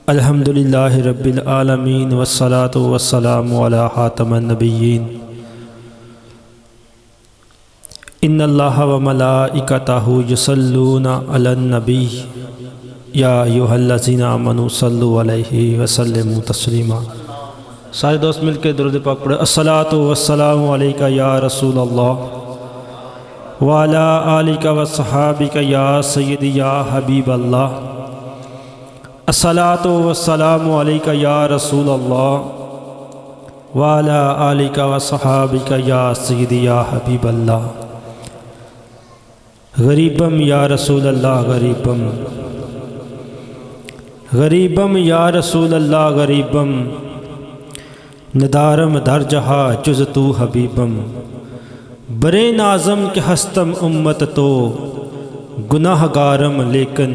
الحمدللہ رب العالمین والصلاة والسلام علی خاتم النبیین ان اللہ و ملائکتہ یصلون علی النبی یا ایھا الذین آمنوا صلوا علیہ وسلموا تسلیما۔ سارے دوست مل کے درود پاک پڑھیں۔ الصلاۃ والسلام علیک یا رسول اللہ وعلی آلک وصحابک یا سیدی یا حبیب اللہ۔ الصلاۃ والسلام علیک یا رسول اللہ وعلی آلک وصحابک یا سیدی یا حبیب اللہ۔ غریبم یا رسول اللہ غریبم، غریبم یا رسول اللہ غریبم، ندارم در جہا جز تو حبیبم۔ برے نازم کے ہستم امت تو گناہ گارم لیکن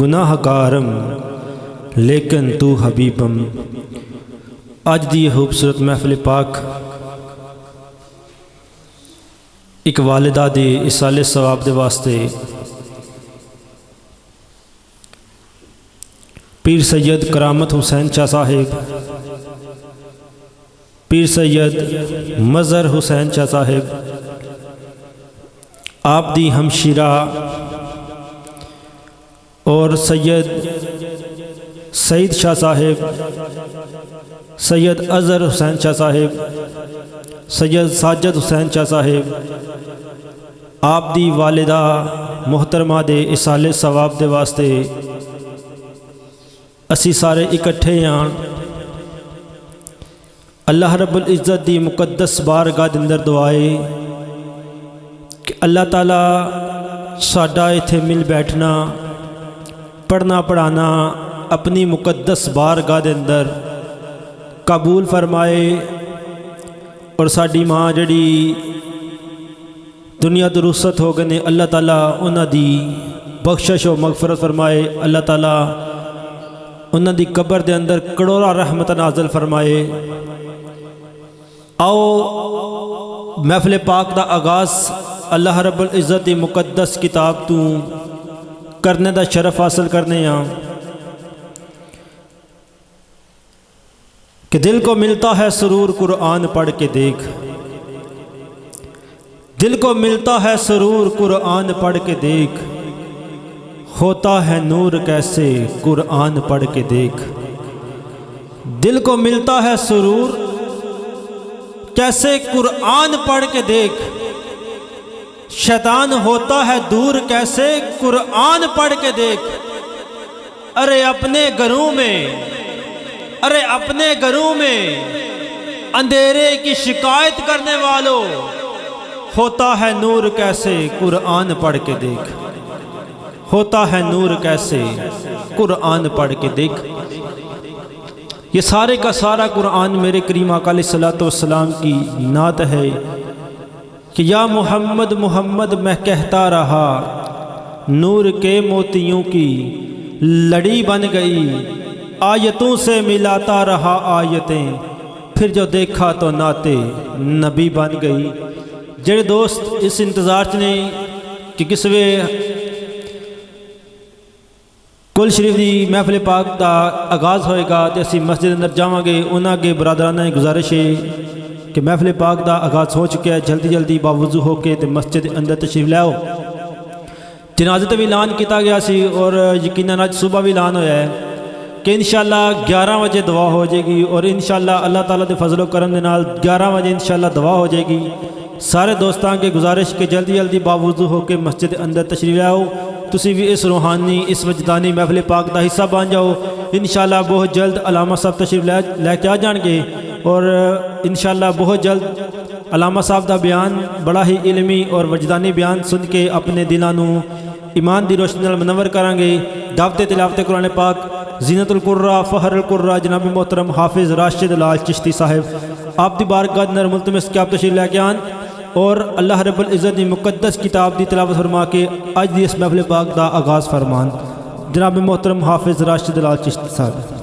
گناہ گارم لیکن تو حبیبم۔ آج دی خوبصورت محفل پاک ایک والدہ دے اصال ثواب دے واسطے پیر سید کرامت حسین شاہ صاحب، پیر سید مظہر حسین شاہ صاحب، آپ دی ہمشیرہ اور سید سعید شاہ صاحب، سید اظہر حسین شاہ صاحب، سید ساجد حسین شاہ صاحب، آپ دی والدہ محترمہ دے اصال ثواب دے واسطے اسی سارے اکٹھے ہیں۔ اللہ رب العزت دی مقدس بارگاہ دے اندر دعائے کہ اللہ تعالیٰ ساڈا ایتھے مل بیٹھنا، پڑھنا پڑھانا اپنی مقدس بارگاہ دے اندر قبول فرمائے، اور ساڈی ماں جڑی دنیا تو رخصت ہو گئے اللہ تعالیٰ انہاں دی بخشش و مغفرت فرمائے، اللہ تعالیٰ انہاں دی قبر دے اندر کروڑا رحمت نازل فرمائے۔ آؤ محفل پاک دا آغاز اللہ رب العزت دی مقدس کتاب تو کرنے دا شرف حاصل کرنے ہیں کہ دل کو ملتا ہے سرور قرآن پڑھ کے دیکھ، دل کو ملتا ہے سرور قرآن پڑھ کے دیکھ، ہوتا ہے نور کیسے قرآن پڑھ کے دیکھ۔ دل کو ملتا ہے سرور کیسے قرآن پڑھ کے دیکھ، شیطان ہوتا ہے دور کیسے قرآن پڑھ کے دیکھ۔ ارے اپنے گھروں میں، ارے اپنے گھروں میں اندھیرے کی شکایت کرنے والوں، ہوتا ہے نور کیسے قرآن پڑھ کے دیکھ، ہوتا ہے نور کیسے قرآن پڑھ کے دیکھ۔ یہ سارے کا سارا قرآن میرے کریم آقا علیہ الصلوۃ والسلام کی نعت ہے کہ یا محمد محمد میں کہتا رہا، نور کے موتیوں کی لڑی بن گئی، آیتوں سے ملاتا رہا آیتیں، پھر جو دیکھا تو نعت نبی بن گئی۔ جڑے دوست اس انتظار چنے کہ کسوے کل شریف دی محفل پاک دا آغاز ہوئے گا تے اسی مسجد اندر جاواں گے، انہاں کے برادرانہ گزارش ہے کہ محفل پاک دا آغاز ہو چکے ہے، جلدی جلدی باوضو ہو کے تے مسجد اندر تشریف لے آؤ۔ جنازے تے بھی اعلان کیتا گیا سی اور یقیناً آج صبح بھی اعلان ہویا ہے کہ انشاءاللہ 11 بجے دعا ہو جائے گی، اور انشاءاللہ اللہ تعالیٰ دے فضل و کرم دے نال 11 بجے انشاءاللہ دعا ہو جائے گی۔ سارے دوستان کے گزارش کے جلدی جلدی باوضو ہو کے مسجد اندر تشریف لے آؤ، تسی بھی اس روحانی اس وجدانی محفل پاک دا حصہ بن جاؤ۔ انشاءاللہ بہت جلد علامہ صاحب تشریف لے کے آ جان گے، اور انشاءاللہ بہت جلد علامہ صاحب دا بیان بڑا ہی علمی اور وجدانی بیان سن کے اپنے دلانوں ایمان دی روشنی نال منور کریں گے۔ دعوت تلاوت قرآن پاک زینت القرآ فخر القرآ جناب محترم حافظ راشد لال چشتی صاحب آپ دی بارگاہ اندر ملتمس کہ آپ تشریف لے کے آن، اور اللہ رب العزت دی مقدس کتاب دی تلاوت فرما کے آج دی اس محفل پاک دا آغاز فرمان جناب محترم حافظ راشد لال چشتی صاحب۔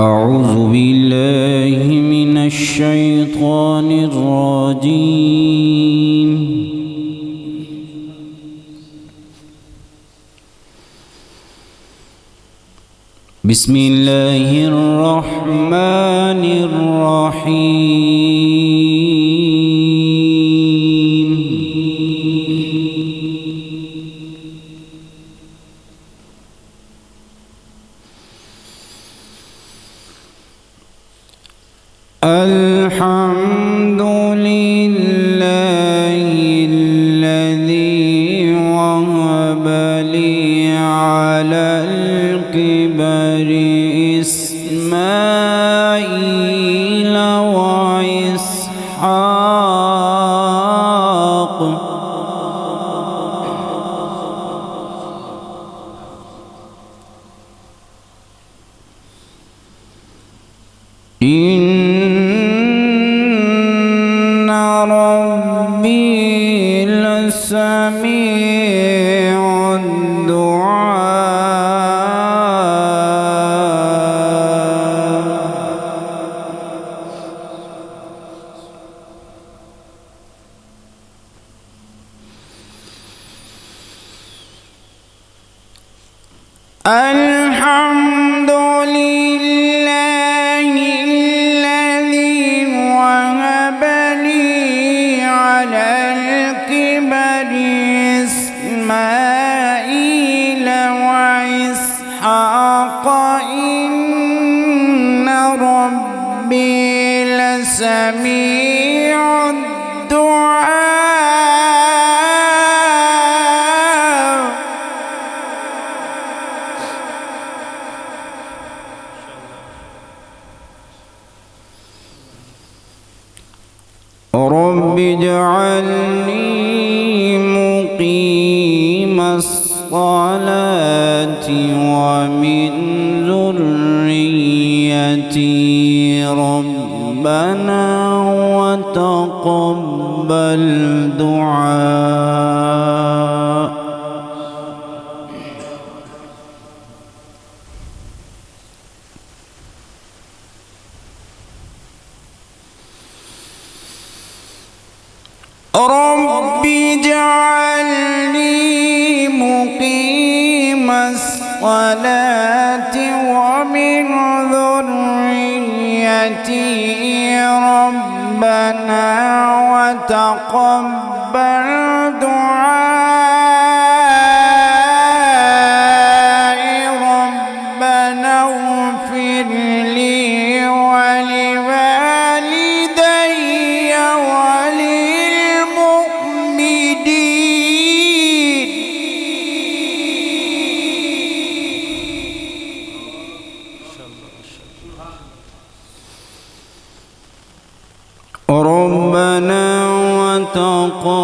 أعوذ بالله من الشيطان الرجيم. بسم الله الرحمن الرحيم. الحمد لله الذي وهب لي على الكبر إسماعيل وإسحاق. إن ربي لسميع الدعاء. الحمد لله الذي وهب لي على الكبر إسماعيل وإسحاق. إن ربي لسميع الدعاء. رب اجعلني مقيم الصلاة ومن ذريتي ربنا وتقبل دعاء. رب اجعلني مقيم الصلاة ومن ذريتي ربنا وتقبل دعائي. ربنا اغفر لي ولوالدي ربنا وتقبل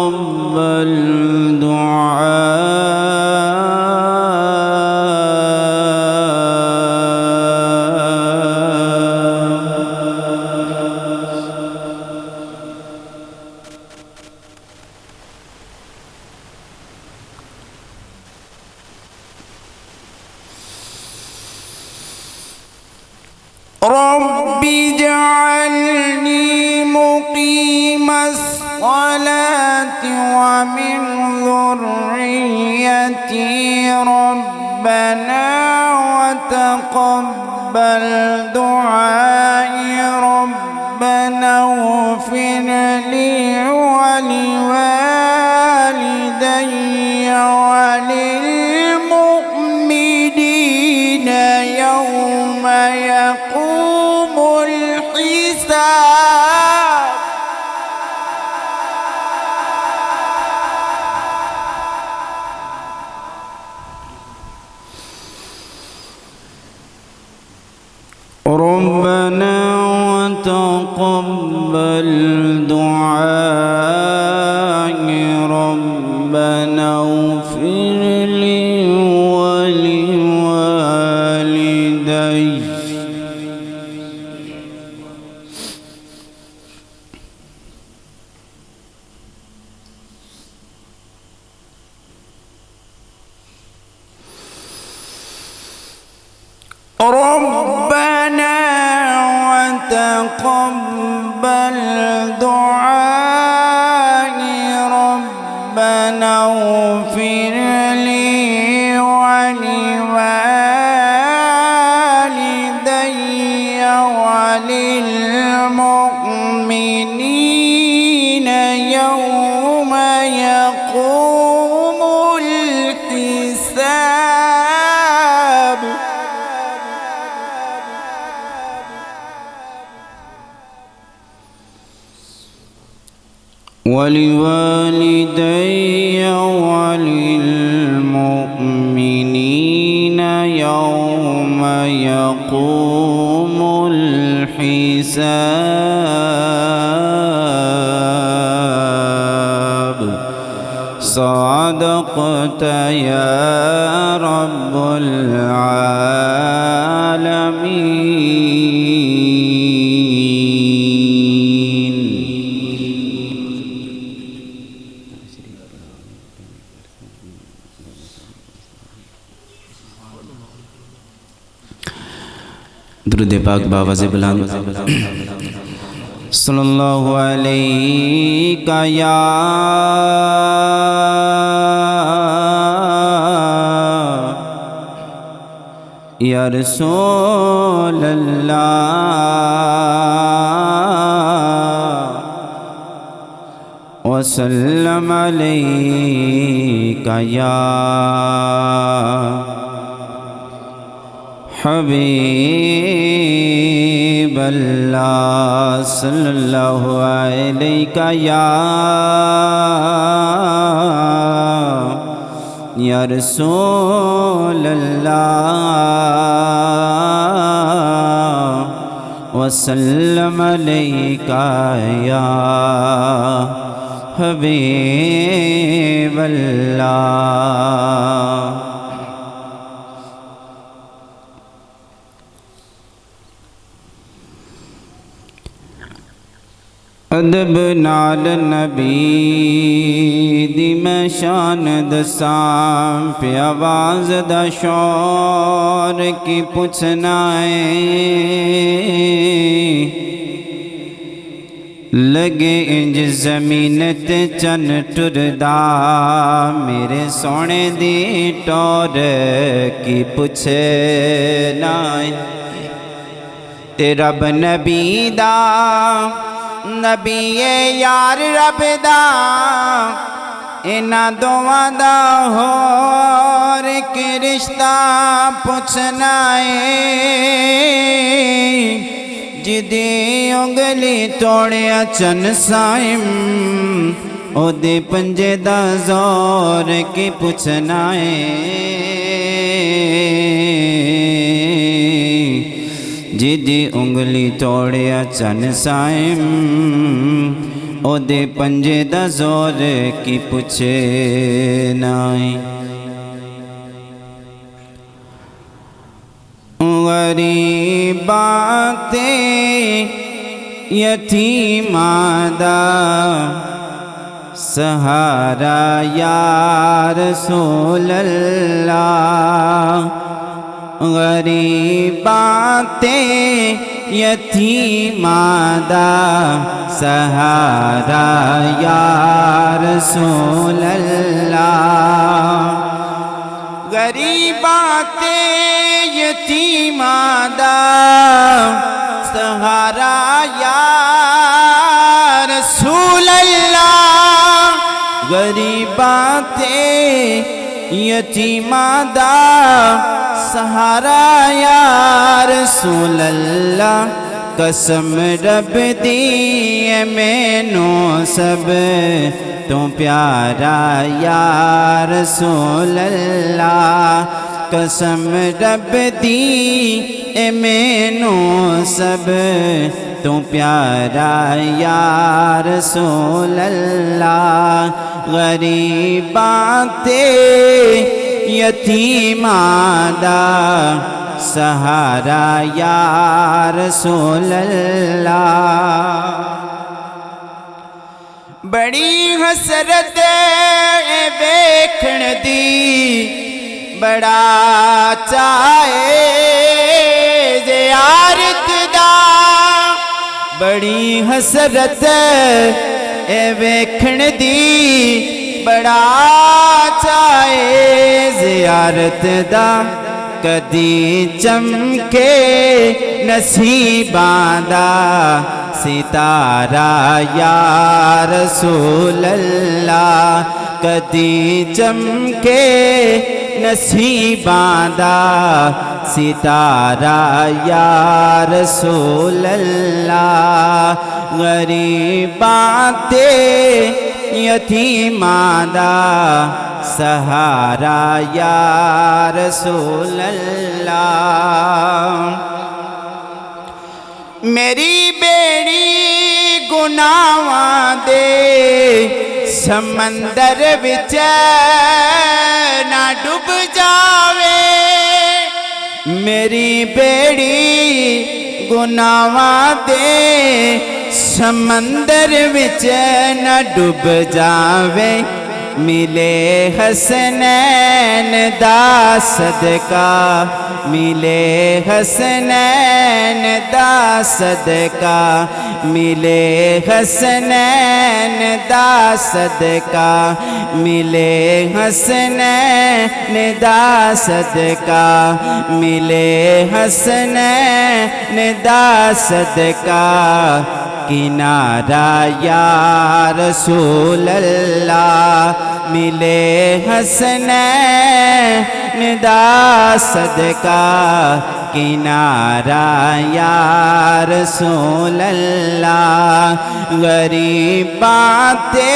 رب اجعلني مقيم الصلاة ومن ذريتي ربنا وتقبل دعائي. ربنا اغفر لي ولوالدي وللمؤمنين يوم يقوم الحساب. ربنا وتقبل دعائي. ربنا اغفر لي ولوالدي ربنا تقبل دعائي ربنا اغفر لي ولوالدي وللمؤمنين يوم يقوم الحساب ولوالدي وللمؤمنين يوم يقوم الحساب صدقت يا رب العالمين. درود پاک باواز بلند صلی اللہ علیہ یا رسول اللہ وسلم علیک یا حبیب اللہ صلی اللہ علیہ یا رسول اللہ وسلم علیہ یا حبیب اللہ. ادب نال نبی دی میں شان دساں پہ آواز دا شور کی پوچھنا ہے لگے انج زمین تے چن ٹردا میرے سونے دی ٹور کی پوچھنا ہے تے رب نبی دا نبی یار رب دا انہاں دوواں دا ہور کے رشتہ پوچھنا ہے جدی انگلی توڑیا چن سائم او دے پنجے دا زور کی پوچھنا ہے جدی انگلی توڑیا چن سائم او دے پنجے دا زور کی پوچھے نائیں. غریباں تے یتیماں دا سہارا یا رسول اللہ غریباں تے یتیماں دا سہارا یا رسول اللہ غریباں تے یتیماں دا سہارا یا رسول اللہ غریباں تے یتیماں دا سہارا یا رسول اللہ قسم رب دی مینو سب تو پیارا یا رسول اللہ قسم رب دی مینو سب تو پیارا یا رسول اللہ غریباں تے یتیماں دا سہارا یا رسول اللہ بڑی حسرت ویکھن دی بڑا چاہے زیارت دا بڑی حسرت اے ویکھن دی بڑا چاہے زیارت دا کدی چمکے نصیباں دا ستارہ یا رسول اللہ کدی چمکے نصیباں دا ستارہ یا رسول اللہ غریباں تے یتیماں دا سہارا یا رسول اللہ میری بیڑی گناہاں دے سمندر وچ نہ ڈوب جاوے میری بیڑی گناہاں دے سمندر وچ نہ ڈوب جاوے ملے حسنین دا صدقہ ملے حسنین دا صدقہ ملے حسنین دا صدقہ ملے حسنین دا صدقہ ملے حسنین دا صدقہ کنارہ یا رسول اللہ ملے حسنین دا صدقہ کنارہ یا رسول اللہ غریباں تے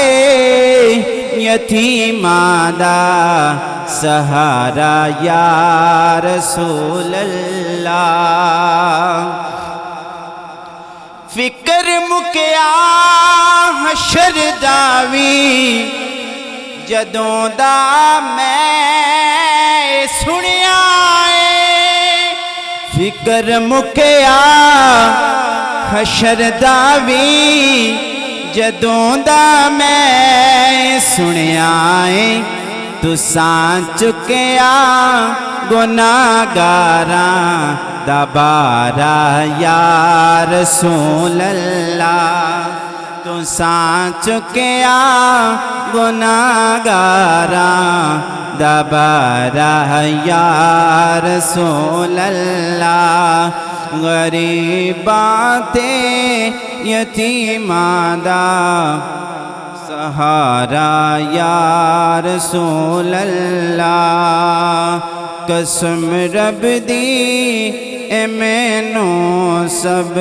یتیماں دا سہارا یا رسول اللہ فکر مکیا حشر داوی جدوں دا میں سنیا فکر مکیا حشر داوی جدوں دا میں سنیا تساں چکیا گناہگاراں دا بارا یا رسول اللہ تساں چکیا گناہگاراں دا بارا یا رسول اللہ غریباں تے یتیماں دا سہارا یا رسول اللہ قسم رب دی اے مینوں سب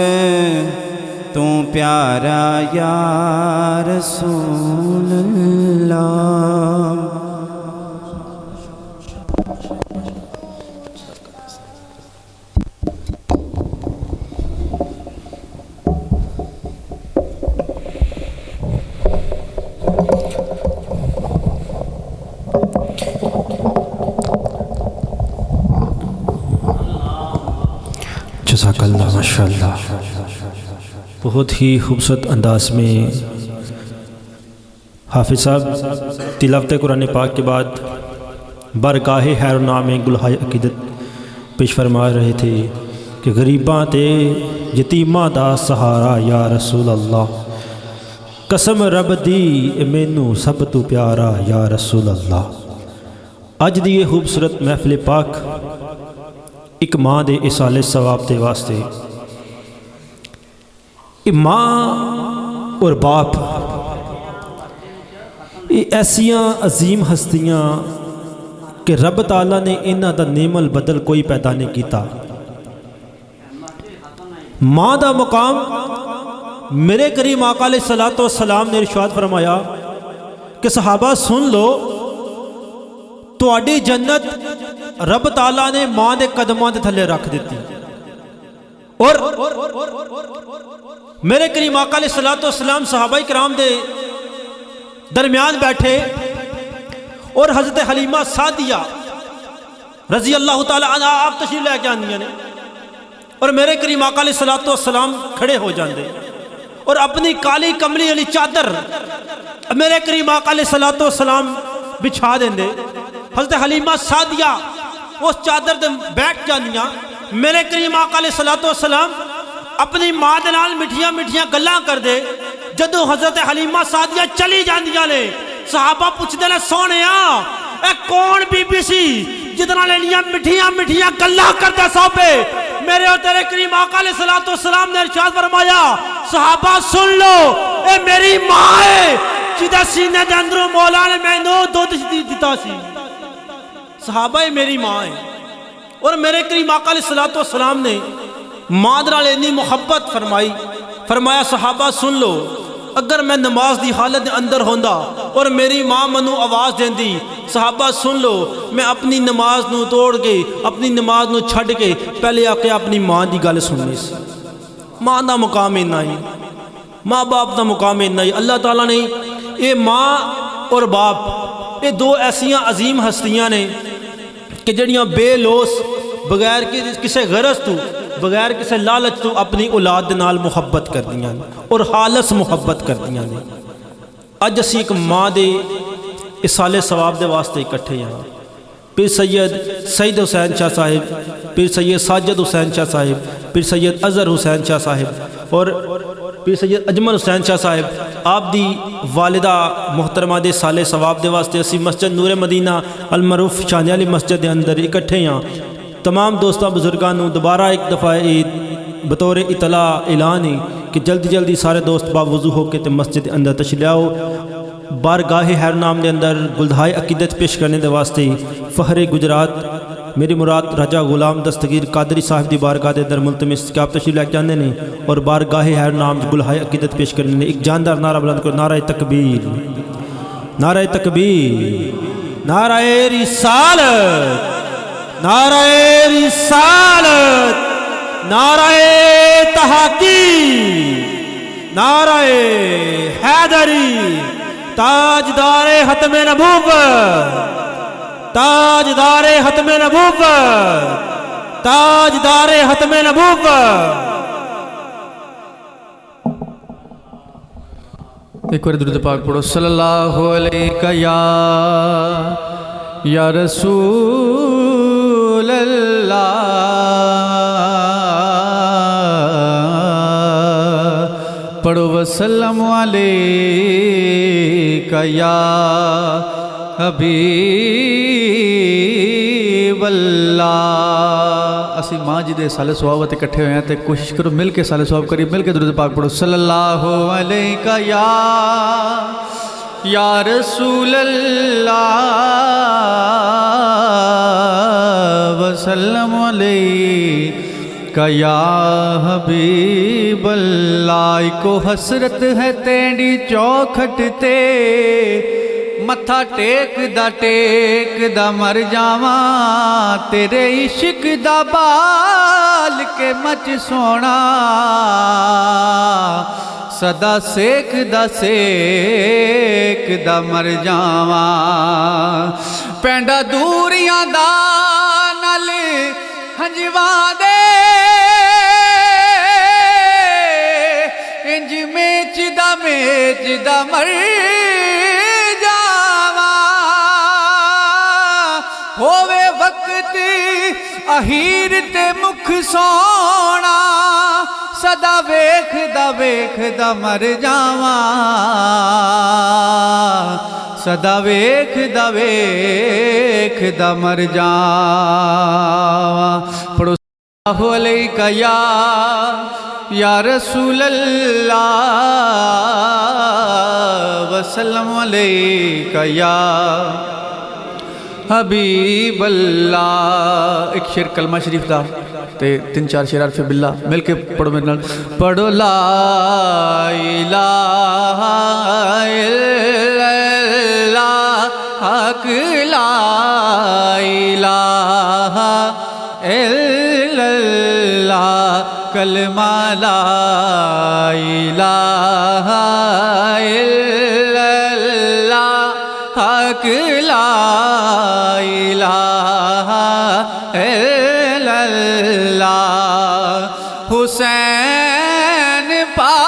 تو پیارا یا رسول اللہ جزاک اللہ ماشاءاللہ بہت ہی خوبصورت انداز میں حافظ صاحب تلاوت قرآن پاک کے بعد بارگاہ خیر نام میں گلہائے عقیدت پیش فرما رہے تھے کہ غریباں تے یتیماں دا سہارا یا رسول اللہ قسم رب دی مینوں سب تو پیارا یا رسول اللہ اج دی یہ خوبصورت محفل پاک ایک ماں دے اصال ثواب دے واسطے ماں اور باپ یہ ایسیاں عظیم ہستیاں کہ رب تعالیٰ نے انہاں دا نعم البدل کوئی پیدا نہیں کیتا ماں دا مقام میرے کریم آقا علیہ السلام نے ارشاد فرمایا کہ صحابہ سن لو تواڈی جنت رب تعالیٰ نے ماں دے قدماں دے تھلے رکھ دیتی اور میرے کریم آقا علیہ السلام صحابہ کرام دے درمیان بیٹھے اور حضرت حلیمہ سعدیہ رضی اللہ تعالیٰ عنہ آپ تشریف لے کے آندیاں نے اور میرے کریم آقا علیہ السلام کھڑے ہو جاندے اور اپنی کالی کملی علی چادر میرے کریم آقا علیہ السلام بچھا دیندے حضرت حلیمہ سعدیہ اس چادر دے بیٹھ جاندیاں میرے کریم آقا علیہ السلام اپنی ماں دے نال مٹھیاں مٹھیاں گلاں کر دے جدو حضرت حلیمہ سعدیہ چلی جاندیاں نے صحابہ پوچھتے نے سونیا اے کون بی بی سی جتنا لینیاں مٹھیاں مٹھیاں گلاں کرتا صحابے میرے اور تیرے کریم آقا علیہ السلام نے ارشاد فرمایا صحابہ سن لو اے میری ماں ہے جدہ سینے دے اندروں مولا نے میں نو دودھ دیتا سی صحابہ اے میری ماں ہے اور میرے کریم آقا علیہ السلام نے مادرہ لینی محبت فرمایا صحابہ سن لو اگر میں نماز دی حالت اندر ہوندا اور میری ماں منو آواز دین دی صحابہ سن لو میں اپنی نماز نو توڑ کے اپنی نماز نو چھڑ کے پہلے آ کے اپنی ماں دی گل سننی سی ماں دا مقام اتنا ہی ماں باپ دا مقام اتنا ہی اللہ تعالیٰ نے یہ ماں اور باپ یہ دو ایسیاں عظیم ہستیاں نے کہ جڑیاں بے لوس بغیر کسی غرض تو بغیر کسی لالچ تو اپنی اولاد نال محبت کر دیاں اور خالص محبت کر دیاں نے اج اسی ایک ماں دے اصالِ ثواب دے واسطے اکٹھے ہیں پیر سید حسین شاہ صاحب پیر سید ساجد حسین شاہ صاحب پیر سید اظہر حسین شاہ صاحب اور پیر سید اجمل حسین شاہ صاحب آپ دی والدہ محترمہ دے اصالِ ثواب دے واسطے اسی مسجد نور مدینہ المعروف شانی علی مسجد دے اندر اکٹھے ہیں تمام دوستاں بزرگانوں دوبارہ ایک دفعہ بطور اطلاع اعلان ہے کہ جلدی جلدی سارے دوست باوضو ہو کے مسجد اندر تشریف آؤ بارگاہ حیر نام دے اندر گلدہائے عقیدت پیش کرنے دے واسطے فخر گجرات میری مراد راجہ غلام دستگیر قادری صاحب دی بارگاہ دے اندر ملتمس کہ آپ تشریف لے کے آنے نے اور بارگاہ حیر نام گلدہائے عقیدت پیش کرنے نے ایک جاندار نعرہ بلند کرو نعرہ تکبیر نعرہ تکبیر نعرہ رسالت نعرہ رسالت نعرہ تحقیق نعرہ حیدری تاجدار ختم نبوت تاجدار ختم نبوت تاجدار ختم نبوت ایک بار درود پاک پڑھو صلی اللہ علیہ یا رسول اللہ پڑھو وسلم علیکہ یا حبیب اللہ اسی ماں جی دے سالے سواب اکٹھے ہوئے ہیں تے کوشش کرو مل کے سالے سواب کری مل کے درود پاک پڑھو صلی اللہ علیہ یا رسول اللہ وسلم علیکہ یا حبیب اللہ کو حسرت ہے تیری چوکھٹ تے متھا ٹیک دا مر جاواں تیرے عشق دا بال کے مچ سونا صدا سیک دا مر جاواں پینڈا دوریاں دا نال ہنجواں دے انج میچ دا مر ہووے وقت اہیر تے مکھ سونا صدا ویکھ دا مر جاواں صدا ویکھ دا مر جاواں پڑھو صلی اللہ علیہ یا رسول اللہ وسلم علیکہ یا حبیب اللہ ایک شعر کلمہ شریف دا تے 3-4 شعر عرف باللہ مل کے پڑھو میرے نال پڑھو لا الہ الا اللہ حق لا الہ الا اللہ کلمہ لا الہ الا اللہ حق لا الہ الا اللہ حسین پاک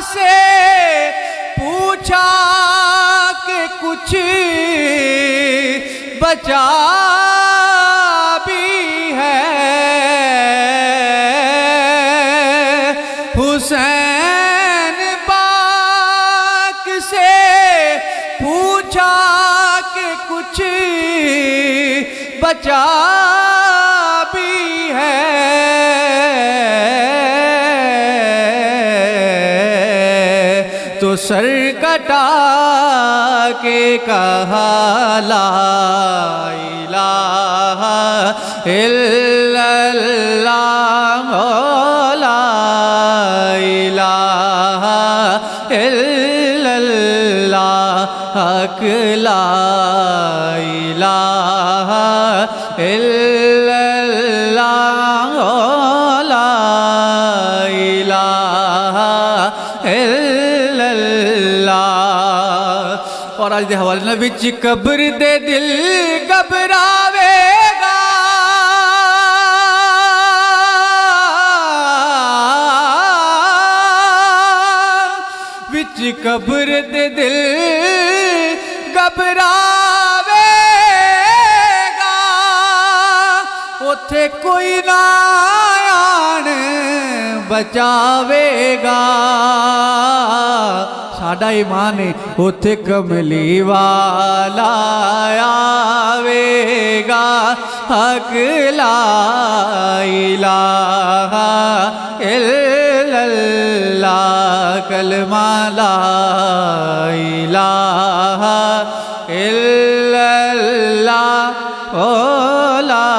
سے پوچھا کہ کچھ بچا پوچھا کہ کچھ بچا بھی ہے، تو سر کٹا کے کہا لا الہ الا اللہ، لا الہ الا اللہ، حق لا الہ الا اللہ، لا الہ الا اللہ۔ اور آج دے حوالے نہ وچ قبر دے دل گھبراوے گا، وچ قبر دے دل گھبراوے گا، اوتھے کوئی نہ آن بچاوے گا۔ ساڈا ایمان ہے اوتھے کملی والا آوے گا، حق لا الہ الا اللہ، کلمہ لا الہ الا اللہ، لا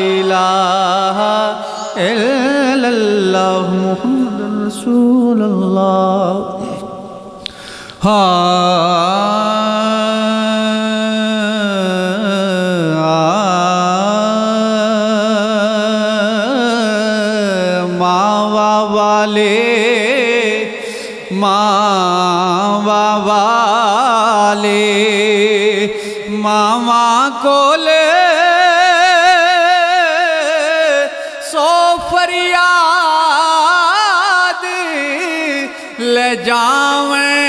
الہ الا اللہ، محمد رسول اللہ۔ ماوا والے ماوا والے ماوا کول سو فریاد لے جاویں،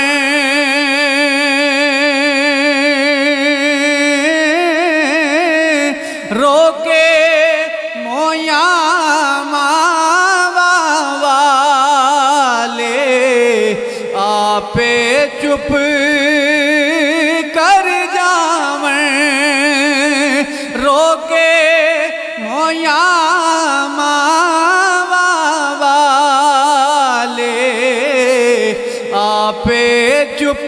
رو کے مویاں ماوا والے آپے چپ کر جاویں، رو کے مویاں ماوا والے آپے چپ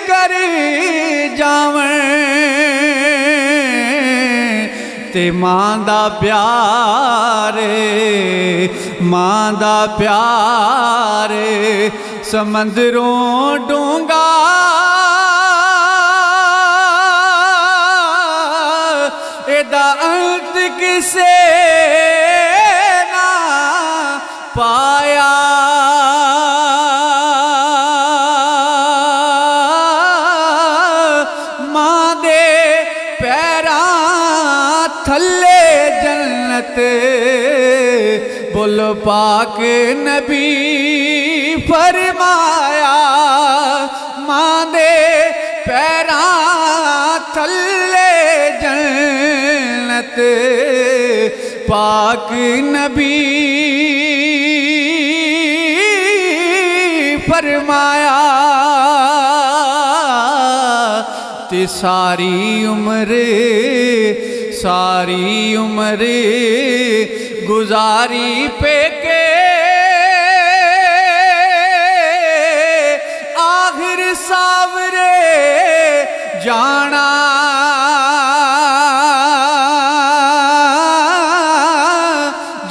کر جاویں، تے ماں دا پیار ماں دا پیار سمندروں ڈونگا، ایدا انت کسے نہ پایا، ماں دے پیراں تھلے جنت، بول پاک نبی فرمایا، ماں دے پیراں تھلے جنت، پاک نبی فرمایا، تے ساری عمر گزاری پہ کے آخر ساورے جانا،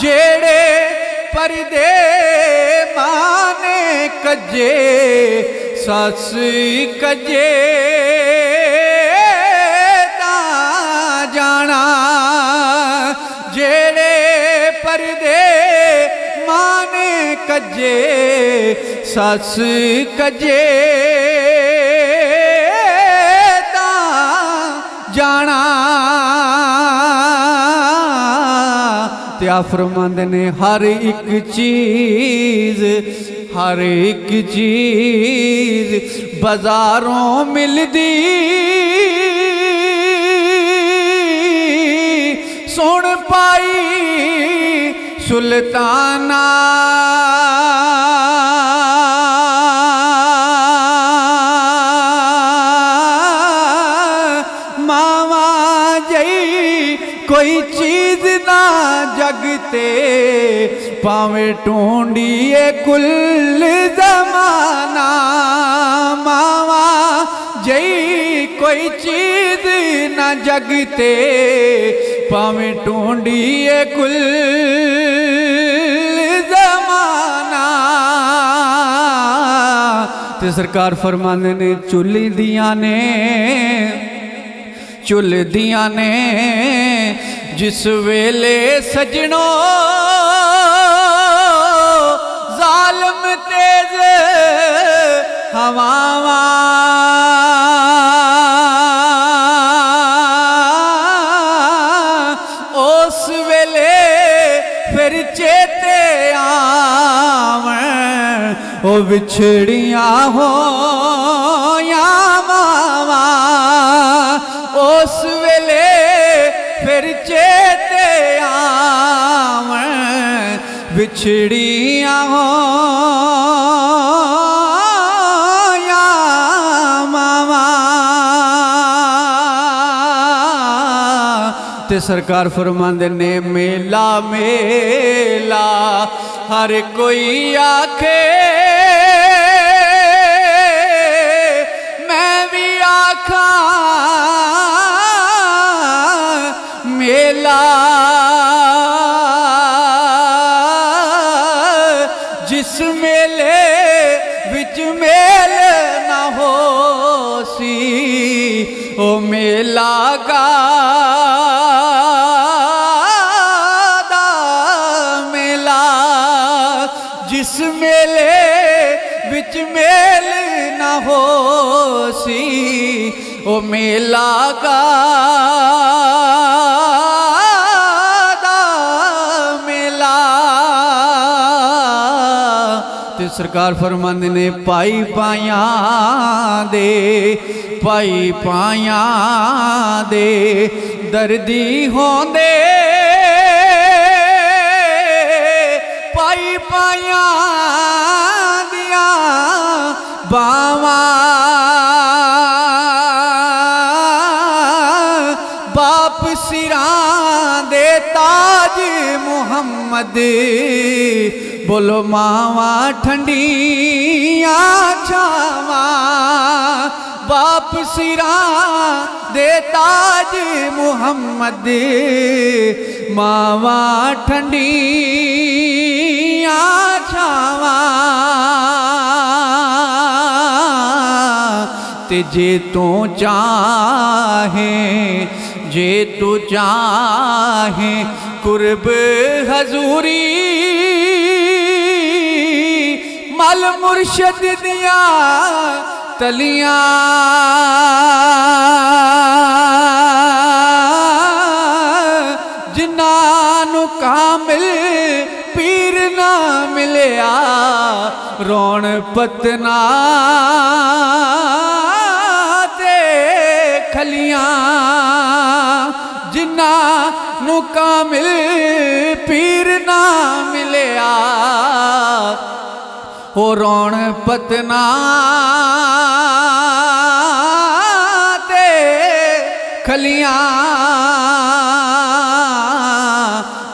جیڑے پردے مانے کجے سس کجے تاں جانا، جیڑے پردے مانے کجے سس کجے تاں جانا، تے فرماند نے ہر ایک چیز بازاروں مل دی، سن پائی سلطانہ پاویں ٹونڈیے کل زمانہ ماواں جئی کوئی چیز نہ جگتے پاویں ٹونڈیے کل زمانہ تے سرکار فرماندے نے چلی دیاں نے جس ویلے سجنوں ظالم تیز ہواواں اس ویلے پھر چیتے آویں او بچھڑیاں ہو یا ماواں اس ویلے پھر چیتے آویں بچھڑیاں ہو یا ماواں تے سرکار فرماندے نے میلا میلا ہر کوئی آکھے میں بھی آکھاں میلا جس میلے وچ میل نہ ہو سی او میلا کا میلا جس میلے وچ میل نہ ہو سی او میلا کا سرکار فرماندے نے پائی پایاں دے دردی ہوندے پائی پایاں دیاں باواں باپ سراں دے تاج محمد بولو ماواں ٹھنڈیاں چھاواں باپ سراں دے تاج محمد ماواں ٹھنڈیاں چھاواں تے جے تو چاہیں قرب حضوری مل مرشد دیاں تلیاں جنہاں کامل پیر نہ ملیا رون پتنا تے کھلیاں جنہاں کامل پیر نہ ملیا او رون پتنا تے کھلیاں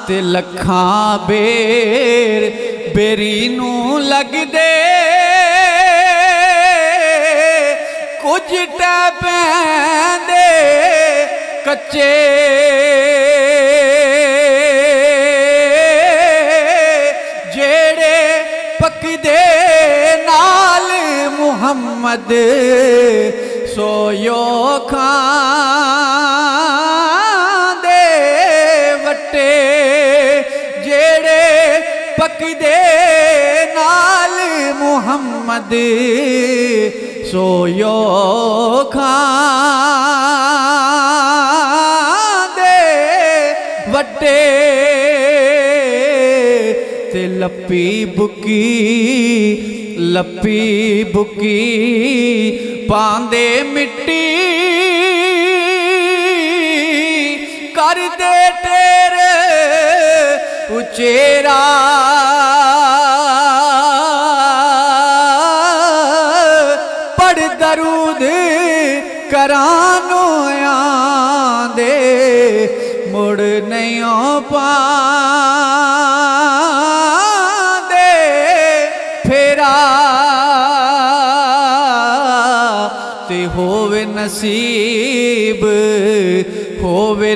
تے لکھاں بیری نوں لگ دے کچھ ٹیپیں دے کچے جیڑے پک دے نال محمد سویو کھان دے وٹے جیڑے پک دے نال محمد سویو کھان دے وٹے تے لپی بکی پاندے مٹی کر دے تیرے اچیرا پڑھ درود کرانو آندے مڑ نہیں پا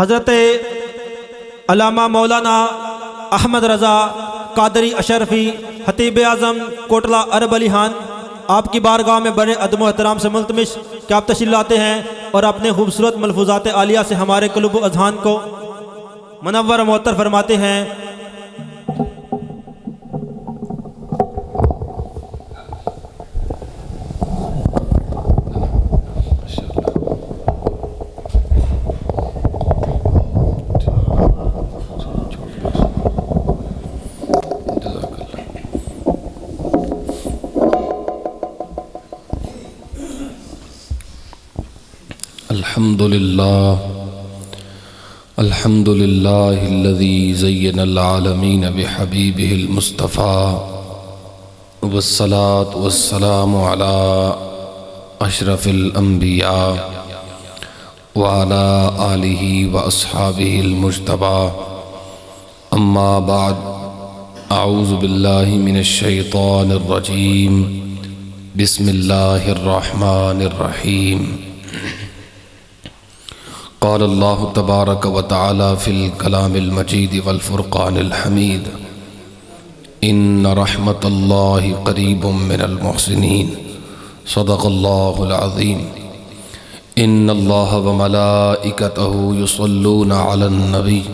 حضرت علامہ مولانا احمد رضا قادری اشرفی خطیب اعظم کوٹلہ عرب علی خان آپ کی بارگاہ میں بڑے ادب و احترام سے ملتمس کہ آپ تشریف لاتے ہیں اور اپنے خوبصورت ملفوظات عالیہ سے ہمارے قلوب و اذہان کو منور و معطر فرماتے ہیں۔ الحمد لله الذي زين العالمين بحبيبه المصطفى والصلاة والسلام على أشرف الأنبياء وعلى آله وأصحابه المجتبى أما بعد أعوذ بالله من الشيطان الرجيم بسم الله الرحمن الرحيم قال الله تبارك وتعالى في الكلام المجيد والفرقان الحميد إن رحمة الله قريب من المحسنين صدق الله العظيم إن الله وملائكته يصلون على النبي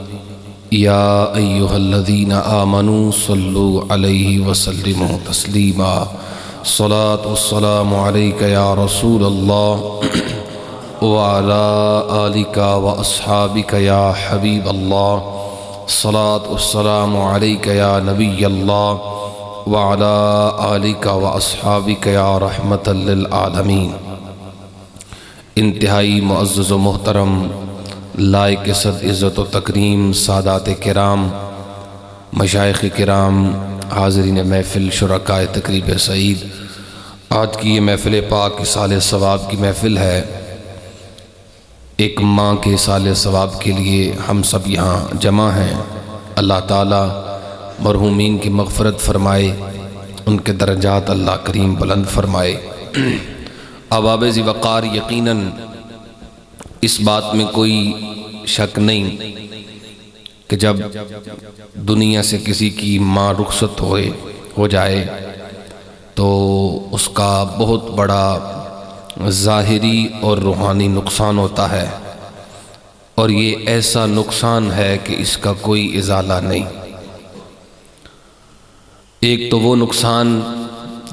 يا أيها الذين آمنوا صلوا عليه وسلموا تسليما صلاة والسلام عليك يا رسول الله وعلى آلك وأصحابك يا حبيب الله صلاة والسلام عليك يا نبي الله وعلى آلك وأصحابك يا رحمة للعالمين۔ انتہائی معزز و محترم لائق صد عزت و تکریم سادات کرام مشائخ کرام حاضرین محفل شرکاء تقریب سعید، آج کی یہ محفل پاک اصال ثواب کی محفل ہے۔ ایک ماں کے اصال ثواب کے لیے ہم سب یہاں جمع ہیں۔ اللہ تعالیٰ مرحومین کی مغفرت فرمائے، ان کے درجات اللہ کریم بلند فرمائے۔ اباب ذی وقار یقیناً اس بات میں کوئی شک نہیں کہ جب دنیا سے کسی کی ماں رخصت ہو جائے تو اس کا بہت بڑا ظاہری اور روحانی نقصان ہوتا ہے، اور یہ ایسا نقصان ہے کہ اس کا کوئی ازالہ نہیں۔ ایک تو وہ نقصان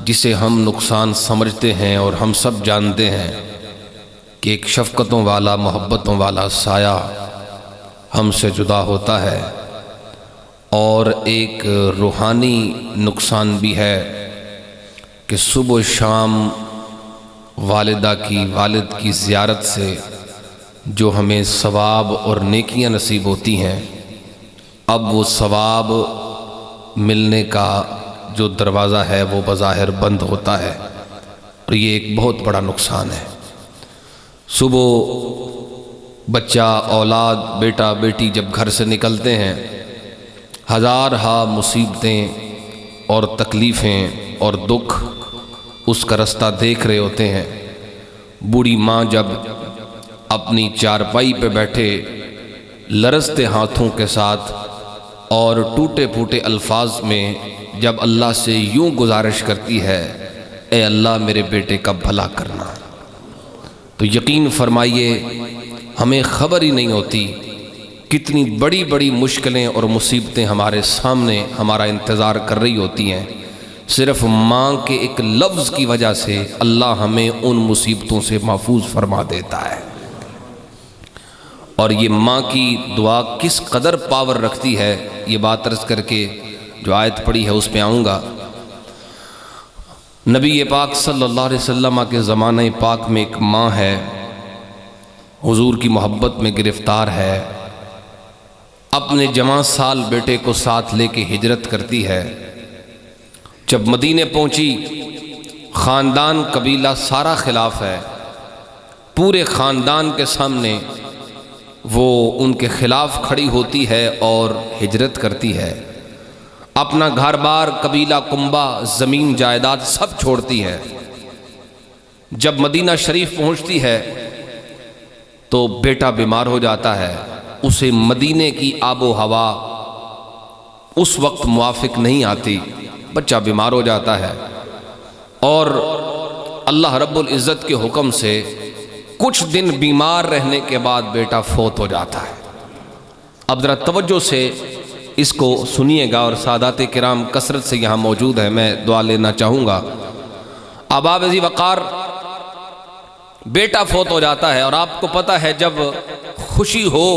جسے ہم نقصان سمجھتے ہیں اور ہم سب جانتے ہیں کہ ایک شفقتوں والا محبتوں والا سایہ ہم سے جدا ہوتا ہے، اور ایک روحانی نقصان بھی ہے کہ صبح و شام والدہ کی والد کی زیارت سے جو ہمیں ثواب اور نیکیاں نصیب ہوتی ہیں، اب وہ ثواب ملنے کا جو دروازہ ہے وہ بظاہر بند ہوتا ہے، اور یہ ایک بہت بڑا نقصان ہے۔ صبح بچہ اولاد بیٹا بیٹی جب گھر سے نکلتے ہیں، ہزارہا مصیبتیں اور تکلیفیں اور دکھ اس کا رستہ دیکھ رہے ہوتے ہیں۔ بوڑھی ماں جب اپنی چارپائی پہ بیٹھے لرزتے ہاتھوں کے ساتھ اور ٹوٹے پھوٹے الفاظ میں جب اللہ سے یوں گزارش کرتی ہے، اے اللہ میرے بیٹے کا بھلا کرنا، تو یقین فرمائیے ہمیں خبر ہی نہیں ہوتی کتنی بڑی بڑی مشکلیں اور مصیبتیں ہمارے سامنے ہمارا انتظار کر رہی ہوتی ہیں۔ صرف ماں کے ایک لفظ کی وجہ سے اللہ ہمیں ان مصیبتوں سے محفوظ فرما دیتا ہے، اور یہ ماں کی دعا کس قدر پاور رکھتی ہے یہ بات عرض کر کے جو آیت پڑھی ہے اس پہ آؤں گا۔ نبی پاک صلی اللہ علیہ وسلم کے زمانہ پاک میں ایک ماں ہے، حضور کی محبت میں گرفتار ہے، اپنے جوان سال بیٹے کو ساتھ لے کے ہجرت کرتی ہے۔ جب مدینے پہنچی، خاندان قبیلہ سارا خلاف ہے، پورے خاندان کے سامنے وہ ان کے خلاف کھڑی ہوتی ہے اور ہجرت کرتی ہے، اپنا گھر بار قبیلہ کنبہ زمین جائیداد سب چھوڑتی ہے۔ جب مدینہ شریف پہنچتی ہے تو بیٹا بیمار ہو جاتا ہے، اسے مدینے کی آب و ہوا اس وقت موافق نہیں آتی، بچہ بیمار ہو جاتا ہے اور اللہ رب العزت کے حکم سے کچھ دن بیمار رہنے کے بعد بیٹا فوت ہو جاتا ہے۔ اب ذرا توجہ سے اس کو سنیے گا، اور سادات کرام کثرت سے یہاں موجود ہیں، میں دعا لینا چاہوں گا۔ احباب عزیز وقار، بیٹا فوت ہو جاتا ہے، اور آپ کو پتہ ہے جب خوشی ہو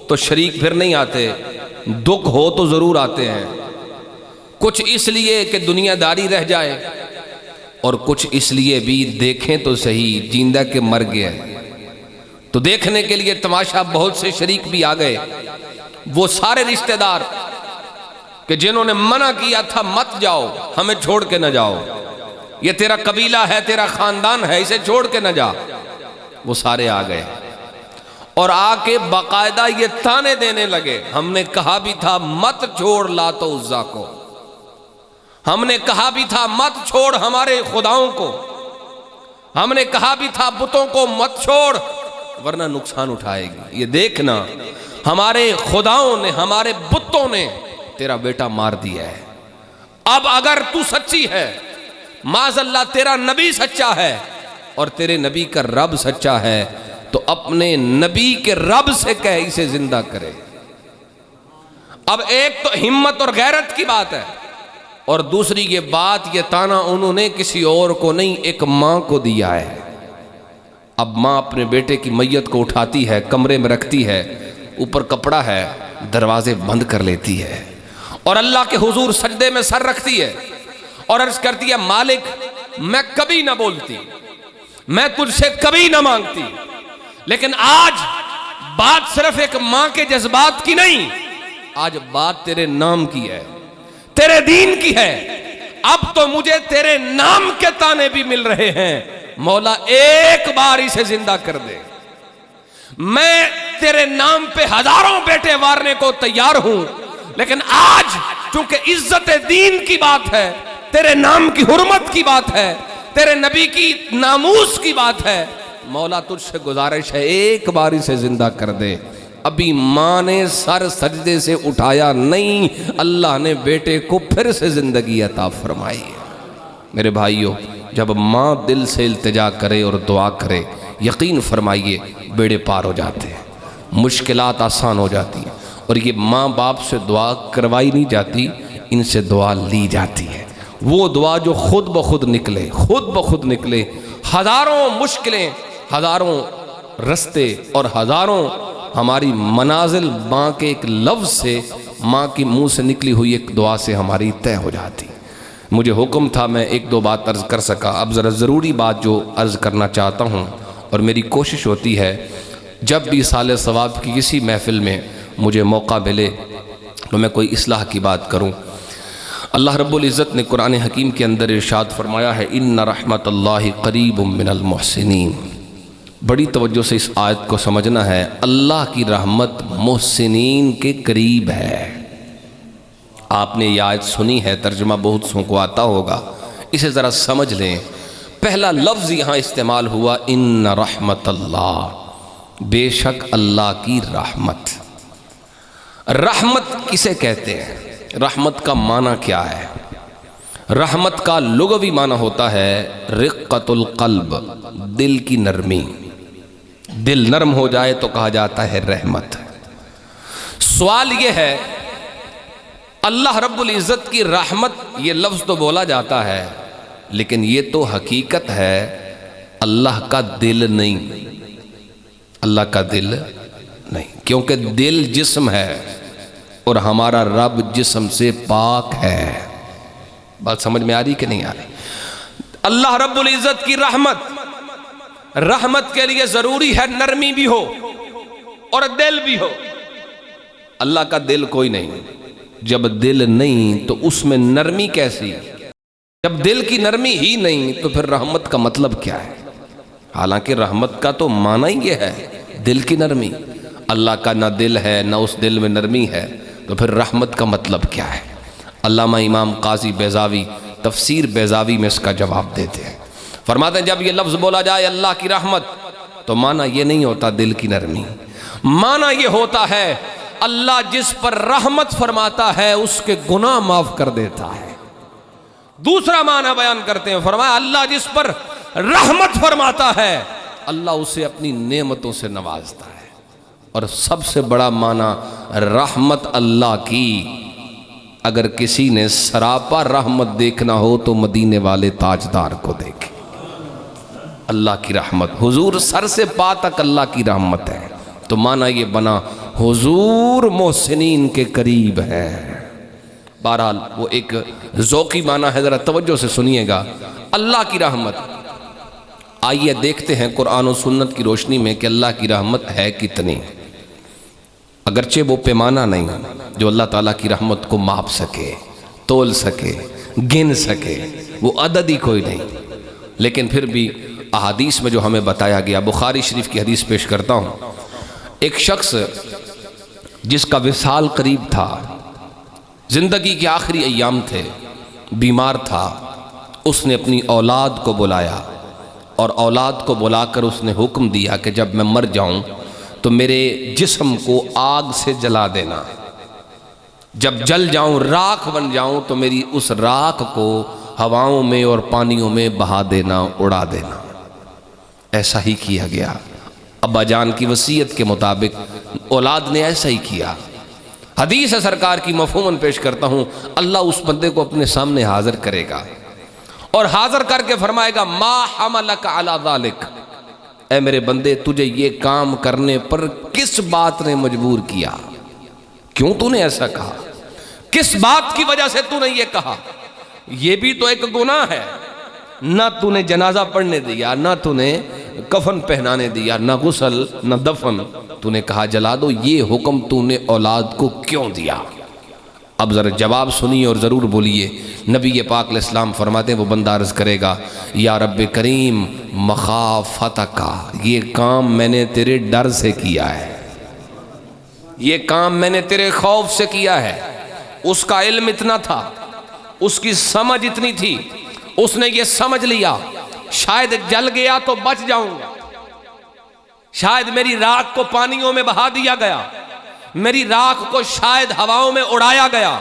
تو شریک پھر نہیں آتے، دکھ ہو تو ضرور آتے ہیں، کچھ اس لیے کہ دنیا داری رہ جائے، اور کچھ اس لیے بھی دیکھیں تو صحیح جیندہ کے مر گیا۔ تو دیکھنے کے لیے تماشا بہت سے شریک بھی آ گئے، وہ سارے رشتہ دار کہ جنہوں نے منع کیا تھا مت جاؤ، ہمیں چھوڑ کے نہ جاؤ، یہ تیرا قبیلہ ہے، تیرا خاندان ہے، اسے چھوڑ کے نہ جا، وہ سارے آ گئے اور آ کے باقاعدہ یہ تانے دینے لگے، ہم نے کہا بھی تھا مت چھوڑ لات و عزا کو، ہم نے کہا بھی تھا مت چھوڑ ہمارے خداؤں کو، ہم نے کہا بھی تھا بتوں کو مت چھوڑ ورنہ نقصان اٹھائے گی، یہ دیکھنا ہمارے خداؤں نے، ہمارے بتوں نے تیرا بیٹا مار دیا ہے۔ اب اگر تو سچی ہے، معاذ اللہ تیرا نبی سچا ہے اور تیرے نبی کا رب سچا ہے، تو اپنے نبی کے رب سے کہہ اسے زندہ کرے۔ اب ایک تو ہمت اور غیرت کی بات ہے، اور دوسری یہ بات، یہ تانا انہوں نے کسی اور کو نہیں، ایک ماں کو دیا ہے۔ اب ماں اپنے بیٹے کی میت کو اٹھاتی ہے، کمرے میں رکھتی ہے، اوپر کپڑا ہے، دروازے بند کر لیتی ہے، اور اللہ کے حضور سجدے میں سر رکھتی ہے اور عرض کرتی ہے مالک میں کبھی نہ بولتی، میں تجھ سے کبھی نہ مانگتی، لیکن آج بات صرف ایک ماں کے جذبات کی نہیں، آج بات تیرے نام کی ہے، تیرے دین کی ہے، اب تو مجھے تیرے نام کے تانے بھی مل رہے ہیں، مولا ایک بار اسے زندہ کر دے، میں تیرے نام پہ ہزاروں بیٹے وارنے کو تیار ہوں، لیکن آج چونکہ عزت دین کی بات ہے، تیرے نام کی حرمت کی بات ہے، تیرے نبی کی ناموس کی بات ہے، مولا تجھ سے گزارش ہے ایک بار اسے زندہ کر دے۔ ابھی ماں نے سر سجدے سے اٹھایا نہیں، اللہ نے بیٹے کو پھر سے زندگی عطا فرمائی ہے۔ میرے بھائیو، جب ماں دل سے التجا کرے اور دعا کرے، یقین فرمائیے بیڑے پار ہو جاتے ہیں، مشکلات آسان ہو جاتی ہیں، اور یہ ماں باپ سے دعا کروائی نہیں جاتی، ان سے دعا لی جاتی ہے، وہ دعا جو خود بخود نکلے، خود بخود نکلے۔ ہزاروں مشکلیں، ہزاروں رستے اور ہزاروں ہماری منازل ماں کے ایک لفظ سے، ماں کی منہ سے نکلی ہوئی ایک دعا سے ہماری طے ہو جاتی۔ مجھے حکم تھا میں ایک دو بات عرض کر سکا، اب ذرا ضروری بات جو عرض کرنا چاہتا ہوں، اور میری کوشش ہوتی ہے جب بھی سال ثواب کی کسی محفل میں مجھے موقع ملے تو میں کوئی اصلاح کی بات کروں۔ اللہ رب العزت نے قرآن حکیم کے اندر ارشاد فرمایا ہے ان رحمت اللہ قریب من المحسنین۔ بڑی توجہ سے اس آیت کو سمجھنا ہے، اللہ کی رحمت محسنین کے قریب ہے۔ آپ نے یہ آیت سنی ہے، ترجمہ بہت سو کو آتا ہوگا، اسے ذرا سمجھ لیں۔ پہلا لفظ یہاں استعمال ہوا ان رحمت اللہ، بے شک اللہ کی رحمت۔ رحمت کسے کہتے ہیں؟ رحمت کا معنی کیا ہے؟ رحمت کا لغوی معنی ہوتا ہے رقت القلب، دل کی نرمی، دل نرم ہو جائے تو کہا جاتا ہے رحمت۔ سوال یہ ہے، اللہ رب العزت کی رحمت یہ لفظ تو بولا جاتا ہے، لیکن یہ تو حقیقت ہے اللہ کا دل نہیں، اللہ کا دل نہیں، کیونکہ دل جسم ہے اور ہمارا رب جسم سے پاک ہے۔ بات سمجھ میں آ رہی کہ نہیں آ رہی؟ اللہ رب العزت کی رحمت کے لیے ضروری ہے نرمی بھی ہو اور دل بھی ہو۔ اللہ کا دل کوئی نہیں، جب دل نہیں تو اس میں نرمی کیسی؟ جب دل کی نرمی ہی نہیں تو پھر رحمت کا مطلب کیا ہے؟ حالانکہ رحمت کا تو معنی ہی یہ ہے دل کی نرمی۔ اللہ کا نہ دل ہے نہ اس دل میں نرمی ہے، تو پھر رحمت کا مطلب کیا ہے؟ علامہ امام قاضی بیضاوی تفسیر بیضاوی میں اس کا جواب دیتے ہیں، فرماتے ہیں جب یہ لفظ بولا جائے اللہ کی رحمت تو معنی یہ نہیں ہوتا دل کی نرمی، معنی یہ ہوتا ہے اللہ جس پر رحمت فرماتا ہے اس کے گناہ معاف کر دیتا ہے۔ دوسرا معنی بیان کرتے ہیں، فرمایا اللہ جس پر رحمت فرماتا ہے اللہ اسے اپنی نعمتوں سے نوازتا ہے۔ اور سب سے بڑا معنی رحمت اللہ کی، اگر کسی نے سراپا رحمت دیکھنا ہو تو مدینے والے تاجدار کو دیکھے۔ اللہ کی رحمت حضور سر سے پا تک اللہ کی رحمت ہے، تو معنی یہ بنا حضور محسنین کے قریب ہے۔ بہرحال وہ ایک ذوقی معنی ہے، ذرا توجہ سے سنیے گا۔ اللہ کی رحمت، آئیے دیکھتے ہیں قرآن و سنت کی روشنی میں کہ اللہ کی رحمت ہے کتنی۔ اگرچہ وہ پیمانہ نہیں جو اللہ تعالیٰ کی رحمت کو ماپ سکے، تول سکے، گن سکے، وہ عدد ہی کوئی نہیں، لیکن پھر بھی احادیث میں جو ہمیں بتایا گیا، بخاری شریف کی حدیث پیش کرتا ہوں۔ ایک شخص جس کا وصال قریب تھا، زندگی کے آخری ایام تھے، بیمار تھا، اس نے اپنی اولاد کو بلایا اور اولاد کو بلا کر اس نے حکم دیا کہ جب میں مر جاؤں تو میرے جسم کو آگ سے جلا دینا، جب جل جاؤں راکھ بن جاؤں تو میری اس راکھ کو ہواؤں میں اور پانیوں میں بہا دینا، اڑا دینا۔ ایسا ہی کیا گیا، ابا جان کی وصیت کے مطابق اولاد نے ایسا ہی کیا۔ حدیث سرکار کی مفہوماً پیش کرتا ہوں، اللہ اس بندے کو اپنے سامنے حاضر کرے گا اور حاضر کر کے فرمائے گا ما حملک علی ذالک، اے میرے بندے تجھے یہ کام کرنے پر کس بات نے مجبور کیا، کیوں تو نے ایسا کہا، کس بات کی وجہ سے تو نے یہ کہا۔ یہ بھی تو ایک گناہ ہے، نہ تو نے جنازہ پڑھنے دیا، نہ تو نے کفن پہنانے دیا، نہ غسل نہ دفن، تو نے کہا جلا دو، یہ حکم تو نے اولاد کو کیوں دیا؟ اب ذرا جواب سنیے اور ضرور بولیے۔ نبی پاک علیہ السلام فرماتے ہیں وہ بندہ عرض کرے گا یا رب کریم مخافتک، یہ کام میں نے تیرے ڈر سے کیا ہے، یہ کام میں نے تیرے خوف سے کیا ہے۔ اس کا علم اتنا تھا، اس کی سمجھ اتنی تھی، اس نے یہ سمجھ لیا شاید جل گیا تو بچ جاؤں گا، شاید میری راکھ کو پانیوں میں بہا دیا گیا، میری راکھ کو شاید ہواؤں میں اڑایا گیا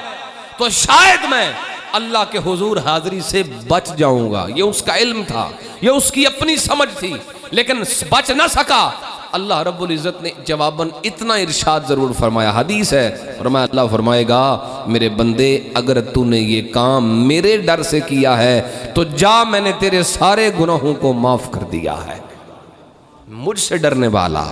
تو شاید میں اللہ کے حضور حاضری سے بچ جاؤں گا۔ یہ اس کا علم تھا، یہ اس کی اپنی سمجھ تھی، لیکن بچ نہ سکا۔ اللہ رب العزت نے جواباً اتنا ارشاد ضرور فرمایا، حدیث ہے، فرمایا اللہ فرمائے گا میرے بندے اگر تو نے یہ کام میرے ڈر سے کیا ہے تو جا، میں نے تیرے سارے گناہوں کو معاف کر دیا ہے۔ مجھ سے ڈرنے والا،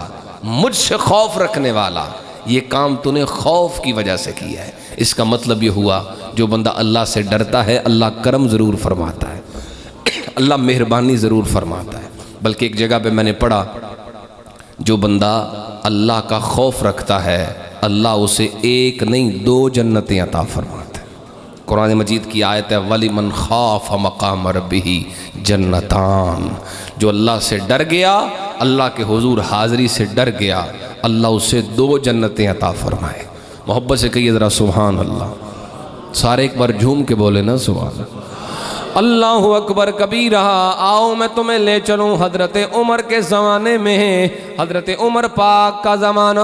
مجھ سے خوف رکھنے والا، یہ کام تو نے خوف کی وجہ سے کیا ہے۔ اس کا مطلب یہ ہوا جو بندہ اللہ سے ڈرتا ہے اللہ کرم ضرور فرماتا ہے، اللہ مہربانی ضرور فرماتا ہے۔ بلکہ ایک جگہ پہ میں نے پڑھا جو بندہ اللہ کا خوف رکھتا ہے اللہ اسے ایک نہیں 2 جنتیں عطا فرماتا ہے۔ قرآن مجید کی آیت ہے وَلِمَنْ خَافَ مَقَامَ رَبِّهِ جَنَّتَانِ، جو اللہ سے ڈر گیا، اللہ کے حضور حاضری سے ڈر گیا، اللہ اسے 2 جنتیں عطا فرمائے۔ محبت سے کہیے ذرا سبحان اللہ، سارے ایک بار جھوم کے بولے نا سبحان اللہ۔ اللہ اکبر کبیرہ۔ آؤ میں تمہیں لے چلوں حضرت عمر کے زمانے میں۔ حضرت عمر پاک کا زمانہ،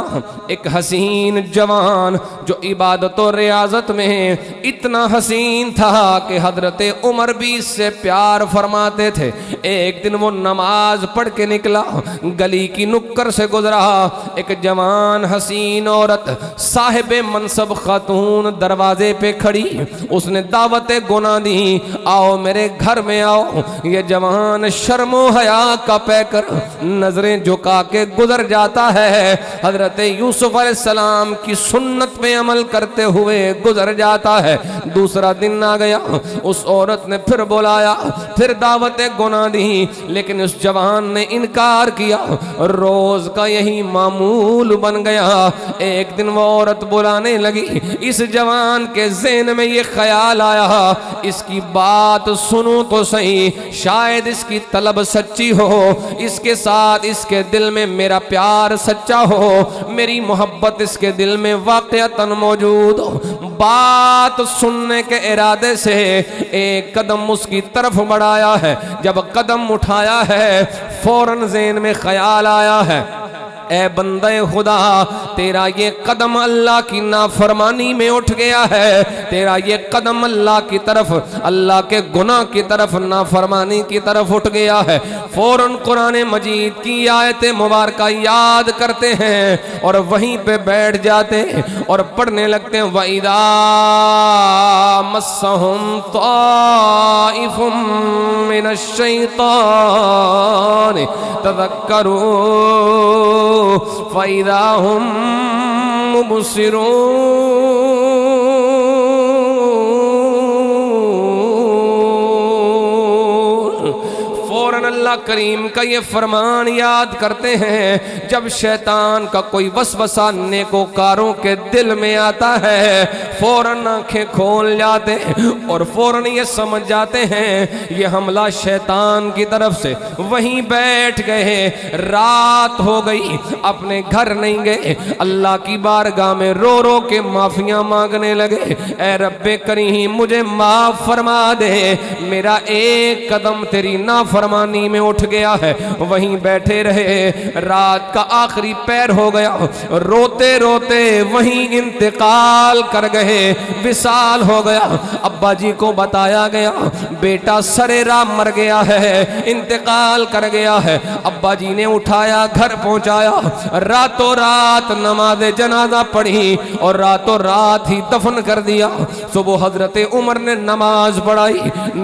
ایک حسین جوان جو عبادت و ریاضت میں اتنا حسین تھا کہ حضرت عمر بھی اس سے پیار فرماتے تھے۔ ایک دن وہ نماز پڑھ کے نکلا، گلی کی نکر سے گزرا، ایک جوان حسین عورت صاحب منصب خاتون دروازے پہ کھڑی، اس نے دعوت گناہ دی، آؤ میرے گھر میں آؤ۔ یہ جوان شرم و حیا کا پے کر نظریں جھکا کے گزر جاتا ہے، حضرت یوسف علیہ السلام کی سنت پہ عمل کرتے ہوئے گزر جاتا ہے۔ دوسرا دن آ گیا، اس عورت نے پھر بلایا، پھر دعوت گناہ دی، لیکن اس جوان نے انکار کیا۔ روز کا یہی معمول بن گیا۔ ایک دن وہ عورت بلانے لگی، اس جوان کے ذہن میں یہ خیال آیا اس کی بات سنوں تو صحیح، شاید اس کی طلب سچی ہو، اس کے ساتھ اس کے دل میں میرا پیار سچا ہو، میری محبت اس کے دل میں واقعتاً موجود ہو۔ بات سننے کے ارادے سے ایک قدم اس کی طرف بڑھایا ہے۔ جب قدم اٹھایا ہے فوراً ذہن میں خیال آیا ہے اے بندہ خدا تیرا یہ قدم اللہ کی نافرمانی میں اٹھ گیا ہے، تیرا یہ قدم اللہ کی طرف، اللہ کے گناہ کی طرف، نافرمانی کی طرف اٹھ گیا ہے، فوراً قرآن مجید کی آیت مبارکہ یاد کرتے ہیں اور وہیں پہ بیٹھ جاتے ہیں اور پڑھنے لگتے ہیں وَإِذَا مَسَّهُمْ طَائِفٌ مِّنَ الشَّيْطَانِ تَذَكَّرُوا فَإِذَا هُمْ مُبْصِرُونَ۔ فوراً اللہ کریم کا یہ فرمان یاد کرتے ہیں جب شیطان کا کوئی وسوسہ نیکوکاروں کے دل میں آتا ہے فوراً آنکھیں کھول جاتے ہیں اور فوراً یہ سمجھ جاتے ہیں یہ حملہ شیطان کی طرف سے، وہیں بیٹھ گئے، رات ہو گئی، اپنے گھر نہیں گئے، اللہ کی بارگاہ میں رو رو کے معافیاں مانگنے لگے، اے رب کریم مجھے معاف فرما دے، میرا ایک قدم تیری نافرمانی میں اٹھ گیا ہے۔ وہیں بیٹھے رہے، رات کا آخری پیر ہو گیا، روتے روتے وہیں انتقال کر گئے، وصال ہو گیا۔ ابا جی کو بتایا گیا بیٹا سرے راہ مر گیا ہے، انتقال کر گیا ہے۔ ابا جی نے اٹھایا، گھر پہنچایا، راتوں رات نماز جنازہ پڑھی اور راتوں رات ہی دفن کر دیا۔ صبح حضرت عمر نے نماز پڑھائی،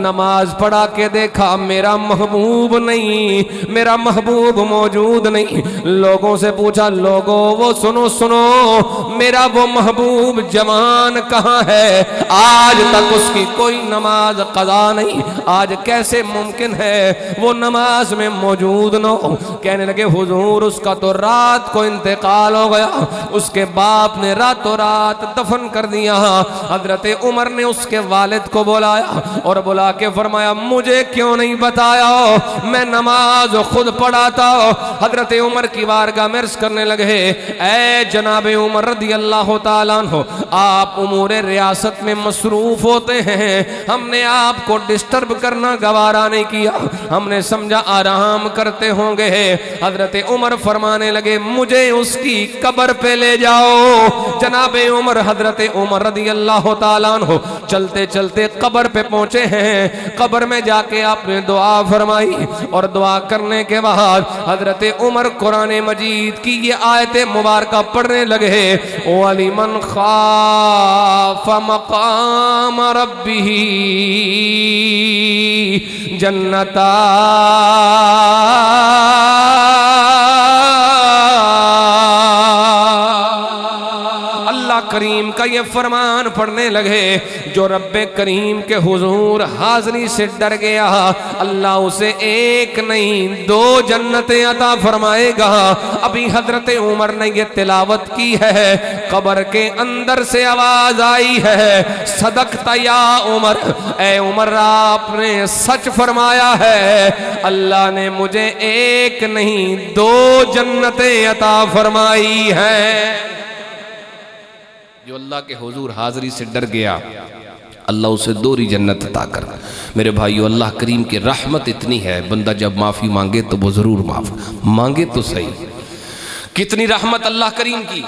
نماز پڑھا کے دیکھا میرا محبوب نہیں، میرا محبوب موجود نہیں۔ لوگوں سے پوچھا، لوگوں وہ سنو سنو، میرا وہ محبوب جوان کہاں ہے؟ آج تک اس کی کوئی نماز قضا نہیں، آج کیسے ممکن ہے وہ نماز میں موجود نہ ہو؟ کہنے لگے حضور اس کا تو رات کو انتقال ہو گیا، اس کے باپ نے راتوں رات دفن کر دیا۔ حضرت عمر نے اس کے والد کو بلایا اور بلا کے فرمایا مجھے کیوں نہیں بتایا، میں نماز خود پڑھاتا۔ حضرت عمر کی بارگاہ میں عرض کرنے لگے اے جناب عمر رضی اللہ تعالیٰ عنہ، آپ امور ریاست میں مصروف ہوتے ہیں، ہم نے آپ کو ڈسٹرب کرنا گوارا نہیں کیا، ہم نے سمجھا آرام کرتے ہوں گے۔ حضرت عمر فرمانے لگے مجھے اس کی قبر پہ لے جاؤ۔ جناب عمر، حضرت عمر رضی اللہ تعالیٰ عنہ چلتے چلتے قبر پہ پہنچے ہیں، قبر میں جا کے آپ نے دعا فرمائی اور دعا کرنے کے بعد حضرت عمر قرآن مجید کی یہ آیت مبارکہ پڑھنے لگے وَلِمَنْ خَافَ مَقَامَ رَبِّهِ جنتان۔ اللہ کریم کا یہ فرمان پڑھنے لگے جو رب کریم کے حضور حاضری سے ڈر گیا اللہ اسے ایک نہیں دو جنتیں عطا فرمائے گا۔ ابھی حضرت عمر نے یہ تلاوت کی ہے، قبر کے اندر سے آواز آئی ہے صدقت یا عمر، اے عمر آپ نے سچ فرمایا ہے، اللہ نے مجھے ایک نہیں دو جنتیں عطا فرمائی ہیں۔ جو اللہ کے حضور حاضری سے ڈر گیا اللہ اسے دوری جنت عطا کر۔ میرے بھائیو اللہ کریم کی رحمت اتنی ہے، بندہ جب معافی مانگے تو وہ ضرور معاف مانگے تو صحیح۔ کتنی رحمت اللہ کریم کی۔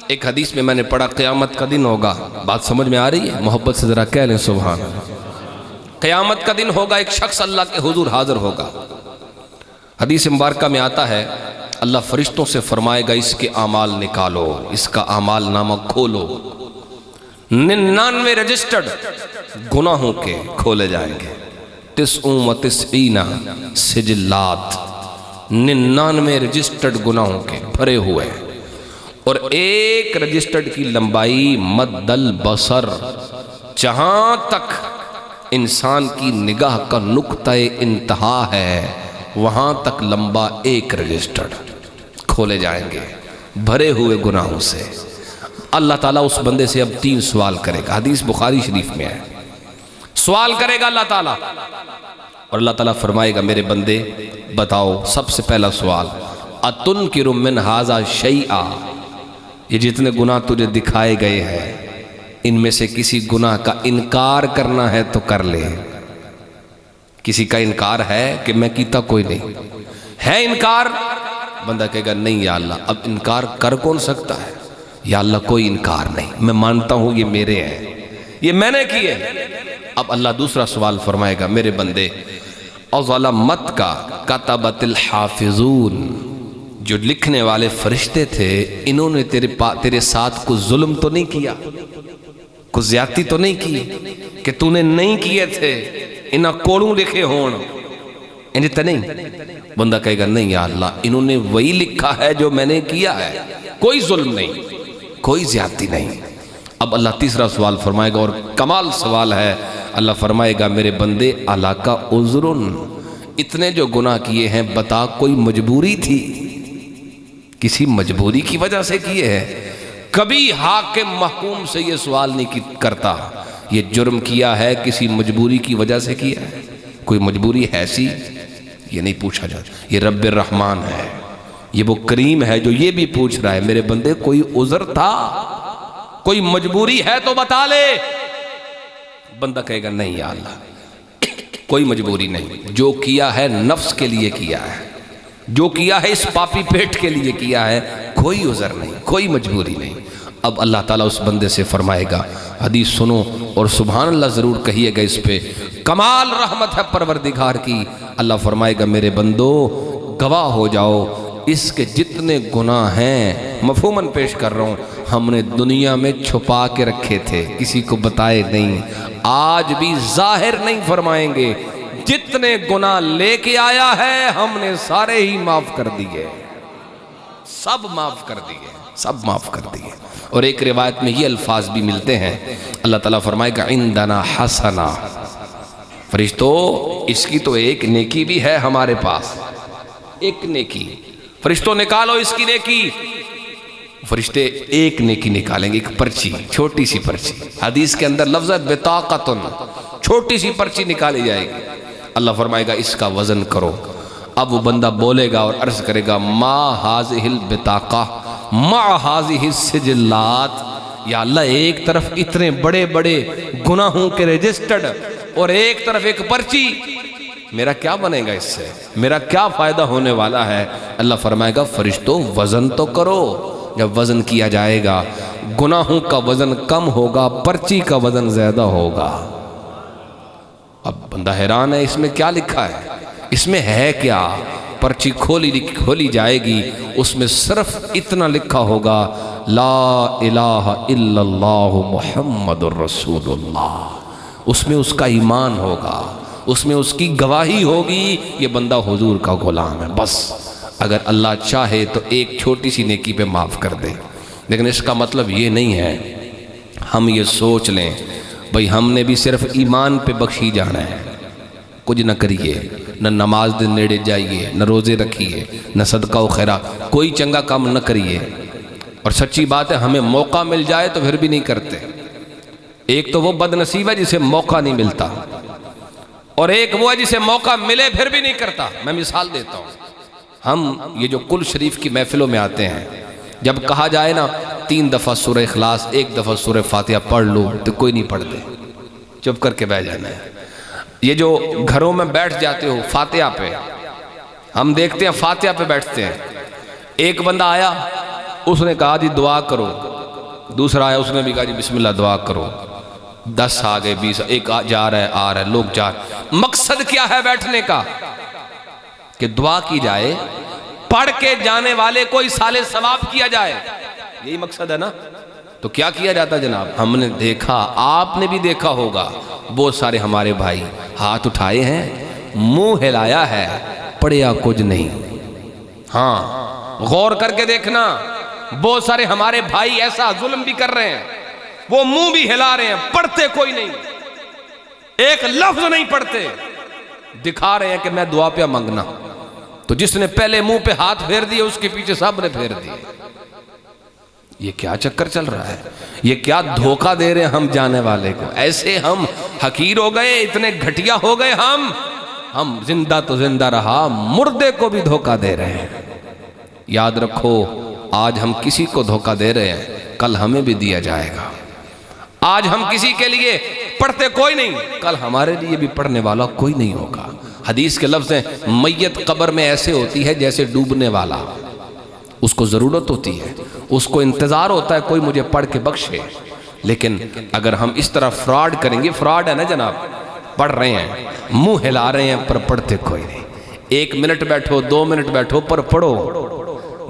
ایک حدیث میں نے پڑھا قیامت کا دن ہوگا، بات سمجھ میں آ رہی ہے؟ محبت سے ذرا کہہ لیں سبحان اللہ۔ قیامت کا دن ہوگا، ایک شخص اللہ کے حضور حاضر ہوگا۔ حدیث مبارکہ میں آتا ہے اللہ فرشتوں سے فرمائے گا اس کے اعمال نکالو، اس کا اعمال نامہ کھولو۔ 99 رجسٹرڈ گناہوں کے کھولے جائیں گے، 99 سجلات، 99 رجسٹرڈ گناہوں کے بھرے ہوئے، اور ایک رجسٹرڈ کی لمبائی مد البصر، جہاں تک انسان کی نگاہ کا نقطہ انتہا ہے وہاں تک لمبا ایک رجسٹرڈ کھولے جائیں گے بھرے ہوئے گناہوں سے۔ اللہ تعالیٰ اس بندے سے اب 3 سوال کرے گا، حدیث بخاری شریف میں ہے۔ سوال کرے گا اللہ تعالیٰ اور اللہ تعالیٰ فرمائے گا میرے بندے بتاؤ، سب سے پہلا سوال اَتُنْكِرُ مِنْ هَذَا شَيْئًا، یہ جتنے گناہ تجھے دکھائے گئے ہیں ان میں سے کسی گناہ کا انکار کرنا ہے تو کر لے۔ کسی کا انکار ہے کہ میں کیتا کوئی نہیں ہے؟ انکار بندہ کہے گا نہیں یا اللہ، اب انکار کر کون سکتا ہے؟ یا اللہ کوئی انکار نہیں، میں مانتا ہوں یہ میرے ہیں، یہ میں نے کیے۔ اب اللہ دوسرا سوال فرمائے گا، میرے بندے اظلمت کا کتبت الحافظون، جو لکھنے والے فرشتے تھے انہوں نے تیرے ساتھ کوئی ظلم تو نہیں کیا، کوئی زیادتی تو نہیں کی کہ تو نے نہیں کیے تھے، انہاں کوڑوں لکھے ہون، انہیں تو نہیں؟ بندہ کہے گا نہیں یا اللہ، انہوں نے وہی لکھا ہے جو میں نے کیا ہے، کوئی ظلم نہیں، کوئی زیادتی نہیں۔ اب اللہ تیسرا سوال فرمائے گا، اور کمال سوال ہے۔ اللہ فرمائے گا میرے بندے علاقہ عذرن، اتنے جو گناہ کیے ہیں بتا کوئی مجبوری تھی؟ کسی مجبوری کی وجہ سے کیے ہیں؟ کبھی حاکم محکوم سے یہ سوال نہیں کرتا یہ جرم کیا ہے کسی مجبوری کی وجہ سے کیا ہے؟ کوئی مجبوری ایسی یہ نہیں پوچھا جاتا۔ یہ رب الرحمن ہے، یہ وہ کریم ہے جو یہ بھی پوچھ رہا ہے میرے بندے کوئی عذر تھا، کوئی مجبوری ہے تو بتا لے۔ بندہ کہے گا نہیں یا اللہ کوئی مجبوری نہیں، جو کیا ہے نفس کے لیے کیا ہے، جو کیا ہے اس پاپی پیٹ کے لیے کیا ہے، کوئی عذر نہیں، کوئی مجبوری نہیں۔ اب اللہ تعالیٰ اس بندے سے فرمائے گا، حدیث سنو اور سبحان اللہ ضرور کہیے گا، اس پہ کمال رحمت ہے پروردگار کی۔ اللہ فرمائے گا میرے بندو گواہ ہو جاؤ، اس کے جتنے گناہ ہیں مفہوماً پیش کر رہا ہوں، ہم نے دنیا میں چھپا کے رکھے تھے، کسی کو بتائے نہیں، آج بھی ظاہر نہیں فرمائیں گے۔ جتنے گناہ لے کے آیا ہے ہم نے سارے ہی معاف کر دیے، سب معاف کر دیے، سب معاف کر دیے۔ اور ایک روایت میں یہ الفاظ بھی ملتے ہیں، اللہ تعالیٰ فرمائے گا عندنا حسنہ، فرشتو اس کی تو ایک نیکی بھی ہے ہمارے پاس، ایک نیکی، فرشتوں نکالو اس کی نیکی۔ فرشتے ایک نیکی نکالیں گے، ایک پرچی، چھوٹی سی پرچی، حدیث کے اندر لفظ ہے بطاقتن، چھوٹی سی پرچی نکالی جائے گی۔ اللہ فرمائے گا اس کا وزن کرو۔ اب وہ بندہ بولے گا اور عرض کرے گا ما ہذہ البطاقہ ما ہذہ السجلات، یا اللہ ایک طرف اتنے بڑے بڑے گناہوں کے رجسٹرڈ اور ایک طرف ایک پرچی، میرا کیا بنے گا اس سے، میرا کیا فائدہ ہونے والا ہے؟ اللہ فرمائے گا فرشتوں وزن تو کرو۔ جب وزن کیا جائے گا گناہوں کا وزن کم ہوگا، پرچی کا وزن زیادہ ہوگا۔ اب بندہ حیران ہے اس میں کیا لکھا ہے، اس میں ہے کیا؟ پرچی کھولی جائے گی، اس میں صرف اتنا لکھا ہوگا لا الہ الا اللہ محمد الرسول اللہ، اس میں اس کا ایمان ہوگا، اس میں اس کی گواہی ہوگی یہ بندہ حضور کا غلام ہے۔ بس اگر اللہ چاہے تو ایک چھوٹی سی نیکی پہ معاف کر دے، لیکن اس کا مطلب یہ نہیں ہے ہم یہ سوچ لیں بھئی ہم نے بھی صرف ایمان پہ بخشی جانا ہے، کچھ نہ کریے، نہ نماز دن نیڑے جائیے، نہ روزے رکھیے، نہ صدقہ و خیرات، کوئی چنگا کام نہ کریے۔ اور سچی بات ہے ہمیں موقع مل جائے تو پھر بھی نہیں کرتے۔ ایک تو وہ بد نصیب ہے جسے موقع نہیں ملتا، اور ایک وہ ہے جسے موقع ملے پھر بھی نہیں کرتا۔ میں مثال دیتا ہوں، ہم یہ جو کل شریف کی محفلوں میں آتے ہیں، جب کہا جائے نا 3 دفعہ سورہ اخلاص 1 دفعہ سورہ فاتحہ پڑھ لو، تو کوئی نہیں پڑھتے، چپ کر کے بیٹھ جانا ہے۔ یہ جو گھروں میں بیٹھ جاتے ہو فاتحہ پہ، ہم دیکھتے ہیں فاتحہ پہ بیٹھتے ہیں، ایک بندہ آیا اس نے کہا جی دعا کرو، دوسرا آیا اس نے بھی کہا جی بسم اللہ دعا کرو، 10 آ گئے 20، ایک جا رہا ہے آ رہا ہے، لوگ جا رہے ہیں۔ مقصد کیا ہے بیٹھنے کا؟ کہ دعا کی جائے، پڑھ کے جانے والے کو ایصال ثواب کیا جائے، یہی مقصد ہے نا۔ تو کیا کیا جاتا جناب؟ ہم نے دیکھا، آپ نے بھی دیکھا ہوگا، بہت سارے ہمارے بھائی ہاتھ اٹھائے ہیں، منہ ہلایا ہے، پڑھیا کچھ نہیں۔ ہاں غور کر کے دیکھنا، بہت سارے ہمارے بھائی ایسا ظلم بھی کر رہے ہیں، وہ منہ بھی ہلا رہے ہیں، پڑھتے کوئی نہیں، ایک لفظ نہیں پڑھتے، دکھا رہے ہیں کہ میں دعا پہ مانگنا۔ تو جس نے پہلے منہ پہ ہاتھ پھیر دیے اس کے پیچھے سب نے پھیر دیے۔ یہ کیا چکر چل رہا ہے؟ یہ کیا دھوکہ دے رہے ہیں ہم جانے والے کو؟ ایسے ہم حقیر ہو گئے، اتنے گھٹیا ہو گئے، ہم زندہ تو زندہ رہا، مردے کو بھی دھوکہ دے رہے ہیں۔ یاد رکھو آج ہم کسی کو دھوکہ دے رہے ہیں، کل ہمیں بھی دیا جائے گا۔ آج ہم کسی کے لیے پڑھتے کوئی نہیں، کل ہمارے لیے بھی پڑھنے والا کوئی نہیں ہوگا۔ حدیث کے لفظ ہیں میت قبر میں ایسے ہوتی ہے جیسے ڈوبنے والا، میت قبر میں ایسے ہوتی ہے جیسے ڈوبنے والا۔ اس کو ضرورت ہوتی ہے، اس کو انتظار ہوتا ہے کوئی مجھے پڑھ کے بخشے. لیکن اگر ہم اس طرح فراڈ کریں گے، فراڈ ہے نا جناب، پڑھ رہے ہیں، منہ ہلا رہے ہیں پر پڑھتے کوئی نہیں. 1 منٹ بیٹھو، 2 منٹ بیٹھو پر پڑھو.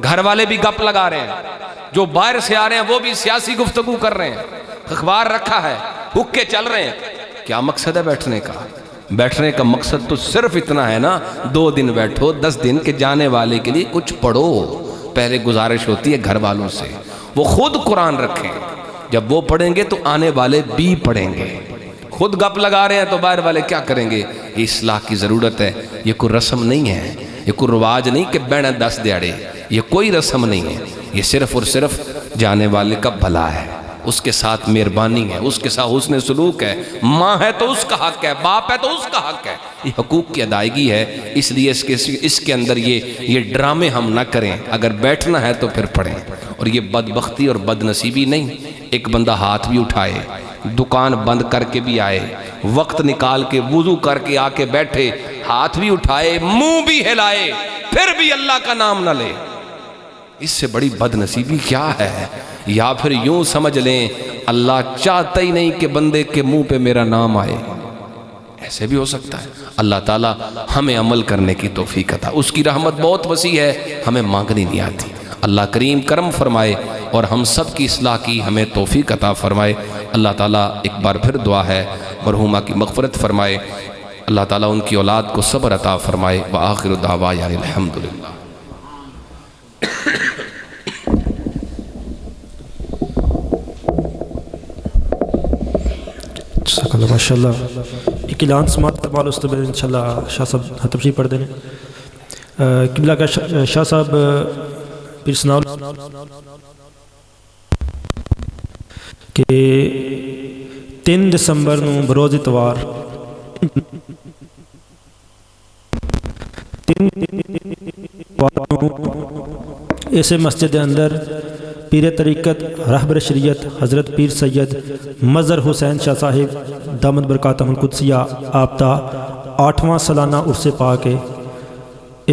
گھر والے بھی گپ لگا رہے ہیں، جو باہر سے آ رہے ہیں وہ بھی سیاسی گفتگو کر رہے ہیں، اخبار رکھا ہے، حکے چل رہے ہیں. کیا مقصد ہے بیٹھنے کا؟ بیٹھنے کا مقصد تو صرف اتنا ہے نا، 2 دن بیٹھو، 10 دن کے جانے والے کے لیے کچھ پڑھو. پہلے گزارش ہوتی ہے گھر والوں سے وہ خود قرآن رکھیں. جب وہ پڑھیں گے تو آنے والے بھی پڑھیں گے. خود گپ لگا رہے ہیں تو باہر والے کیا کریں گے؟ یہ اصلاح کی ضرورت ہے. یہ کوئی رسم نہیں ہے، یہ کوئی رواج نہیں کہ بہنا 10 دیہڑے، یہ کوئی رسم نہیں ہے. یہ صرف اور صرف جانے والے کا بھلا ہے، اس کے ساتھ مہربانی ہے، اس کے ساتھ حسن سلوک ہے. ماں ہے تو اس کا حق ہے، باپ ہے تو اس کا حق ہے. یہ حقوق کی ادائیگی ہے. اس لیے اس کے اندر یہ ڈرامے ہم نہ کریں. اگر بیٹھنا ہے تو پھر پڑھیں. اور یہ بدبختی اور بد نصیبی نہیں، ایک بندہ ہاتھ بھی اٹھائے، دکان بند کر کے بھی آئے، وقت نکال کے وضو کر کے آ کے بیٹھے، ہاتھ بھی اٹھائے، منہ بھی ہلائے، پھر بھی اللہ کا نام نہ لے. اس سے بڑی بد نصیبی کیا ہے؟ یا پھر یوں سمجھ لیں اللہ چاہتا ہی نہیں کہ بندے کے منہ پہ میرا نام آئے. ایسے بھی ہو سکتا ہے. اللہ تعالیٰ ہمیں عمل کرنے کی توفیق عطا. اس کی رحمت بہت وسیع ہے، ہمیں مانگنی نہیں آتی. اللہ کریم کرم فرمائے اور ہم سب کی اصلاح کی ہمیں توفیق عطا فرمائے. اللہ تعالیٰ ایک بار پھر دعا ہے مرحومہ کی مغفرت فرمائے. اللہ تعالیٰ ان کی اولاد کو صبر عطا فرمائے. وآخر دعوانا الحمدللہ. ماشاءاللہ. ایک اعلان سماعت کروا اس تو بعد انشاءاللہ شاہ صاحب ختم شی پڑھ دینے. قبلہ کا شاہ صاحب پیر سناؤ کہ 3 دسمبر نو بروز اتوار اسے مسجد اندر پیر طریقت رہبر شریعت حضرت پیر سید مظہر حسین شاہ صاحب دامت برکاتہم القدسیہ آپ دا 8واں سالانہ عرس پاک ہے.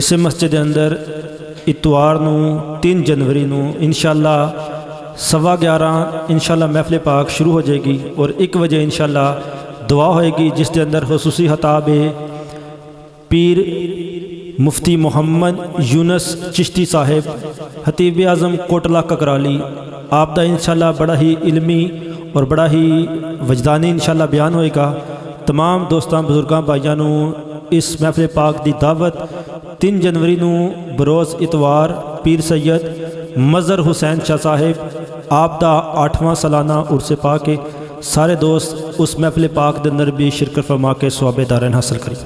اسے مسجد اندر اتوار نو 3 جنوری نو انشاءاللہ 11:15 انشاءاللہ محفل پاک شروع ہو جائے گی اور 1 بجے انشاءاللہ دعا ہوئے گی جس کے اندر خصوصی خطاب ہے پیر مفتی محمد یونس چشتی صاحب خطیب اعظم کوٹلہ ککرالی آپ دا انشاءاللہ بڑا ہی علمی اور بڑا ہی وجدانی انشاءاللہ بیان ہوئے گا. تمام دوستان بزرگاں بھائیاں نو اس محفل پاک دی دعوت 3 جنوری نو بروز اتوار پیر سید مظہر حسین شاہ صاحب آپ دا 8واں سالانہ عرس پاک ہے. سارے دوست اس محفل پاک دے اندر بھی شرکت فرما کے ثواب دارین حاصل کریں.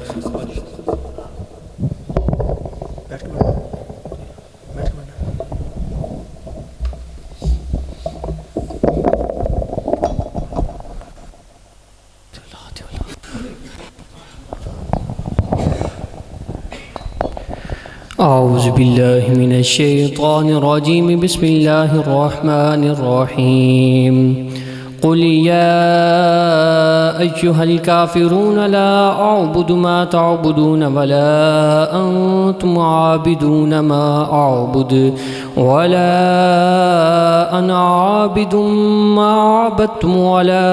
أعوذ بالله من الشيطان الرجيم بسم الله الرحمن الرحيم قل يا أيها الكافرون لا أعبد ما تعبدون ولا أنتم عابدون ما أعبد ولا أنا عابد ما عبدتم ولا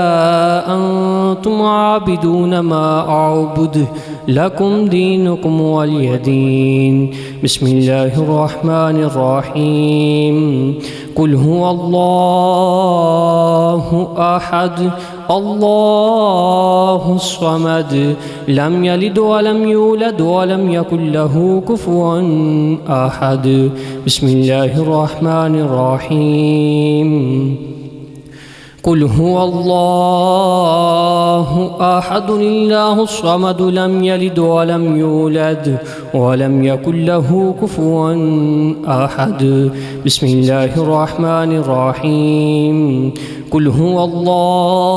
أنتم عابدون ما أعبد لكم دينكم ولي دين. بسم الله الرحمن الرحيم قل هو الله أحد الله الصمد لم يلد ولم يولد ولم يكن له كفوا أحد. بسم الله الرحمن الرحيم قل هو الله أحد الله الصمد لم يلد ولم يولد ولم يكن له كفوا أحد. بسم الله الرحمن الرحيم قل هو الله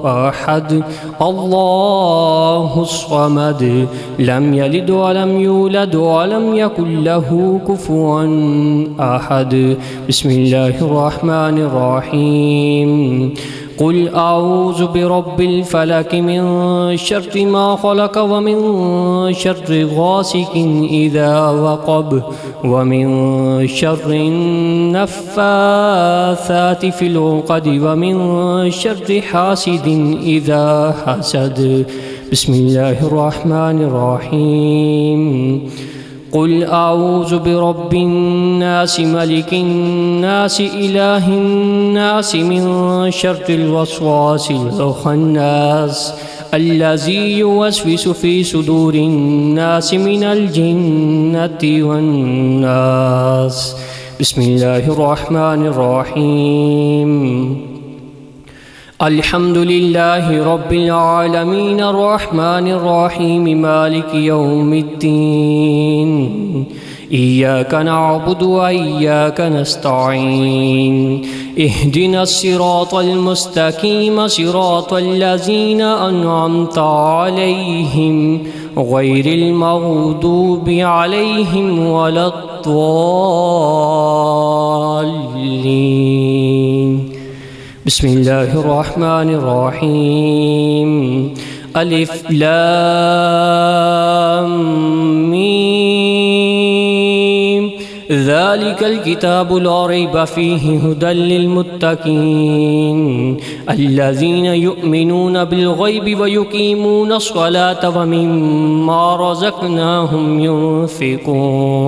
أحد الله الصمد لم يلد ولم يولد ولم يكن له كفوا أحد. بسم الله الرحمن الرحيم قل أعوذ برب الفلك من شر ما خلق ومن شر غاسق إذا وقب ومن شر النفاثات في العقد ومن شر حاسد إذا حسد بسم الله الرحمن الرحيم قل أعوذ برب الناس ملك الناس إله الناس من شر الوسواس الخناس الذي يوسوس في صدور الناس من الجنة والناس بسم الله الرحمن الرحيم الحمد لله رب العالمين الرحمن الرحيم مالك يوم الدين إياك نعبد وإياك نستعين اهدنا الصراط المستقيم صراط الذين أنعمت عليهم غير المغضوب عليهم ولا الضالين بسم الله الرحمن الرحيم ألف لام ميم ذلك الكتاب لا ريب فيه هدى للمتقين الذين يؤمنون بالغيب ويقيمون الصلاة ومما رزقناهم ينفقون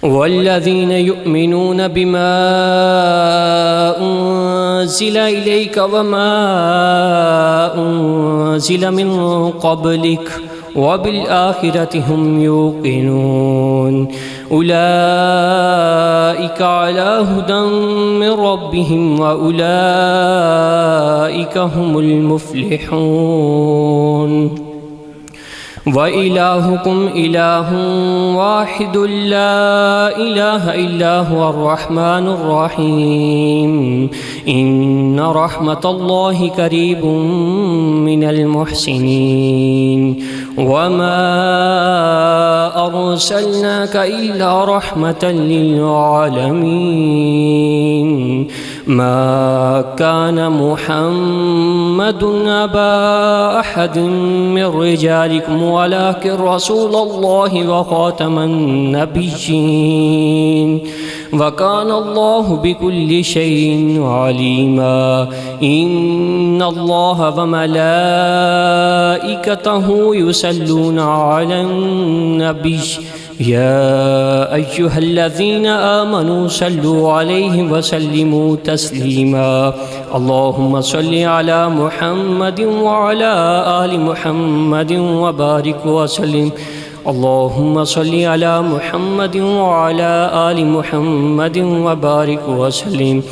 والذين يؤمنون بما أنزل إليك وما أنزل من قبلك وبالآخرة هم يوقنون أولئك على هدى من ربهم وأولئك هم المفلحون وإلهكم إله واحد لا إله إلا هو الرحمن الرحيم إن رحمة الله قريب من المحسنين وما أرسلناك إلا رحمة للعالمين ما كان محمد أبا أحد من رجالكم ولكن رسول الله وخاتم النبيين وكان الله بكل شيء عليما إن الله وملائكته يصلون على النبي يا أيها الذين آمنوا صلوا عليه وسلموا تسليما اللهم صل على محمد وعلى آل محمد وبارك وسلم اللهم صل على محمد وعلى آل محمد وبارك وسلم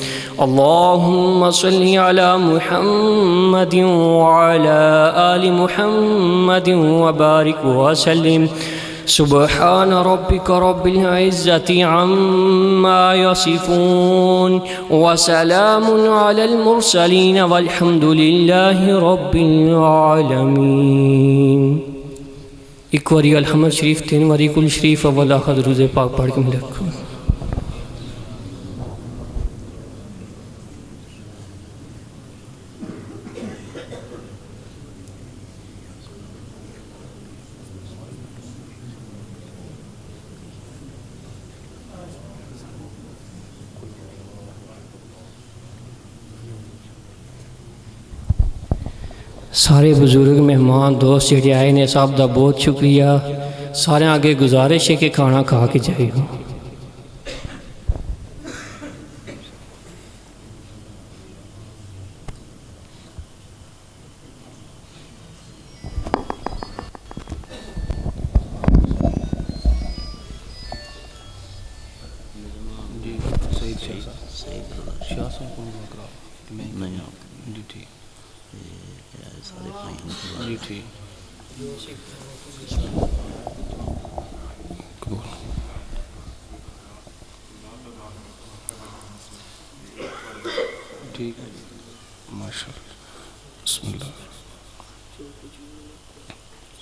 اللهم صل على محمد وعلى آل محمد وبارك وسلم سبحان ربك رب العزة عما يصفون وسلام على المرسلين والحمد لله رب العالمين ایک واری الحمد شریف 3 واری کل شریف اول آخر درود پاک پڑھ کے ملے رکھو سارے بزرگ مہمان دوست جڑے آئے نے صاحب دا بہت شکریہ سارے آگے گزارش ہے کہ کھانا کھا کے جائے ہو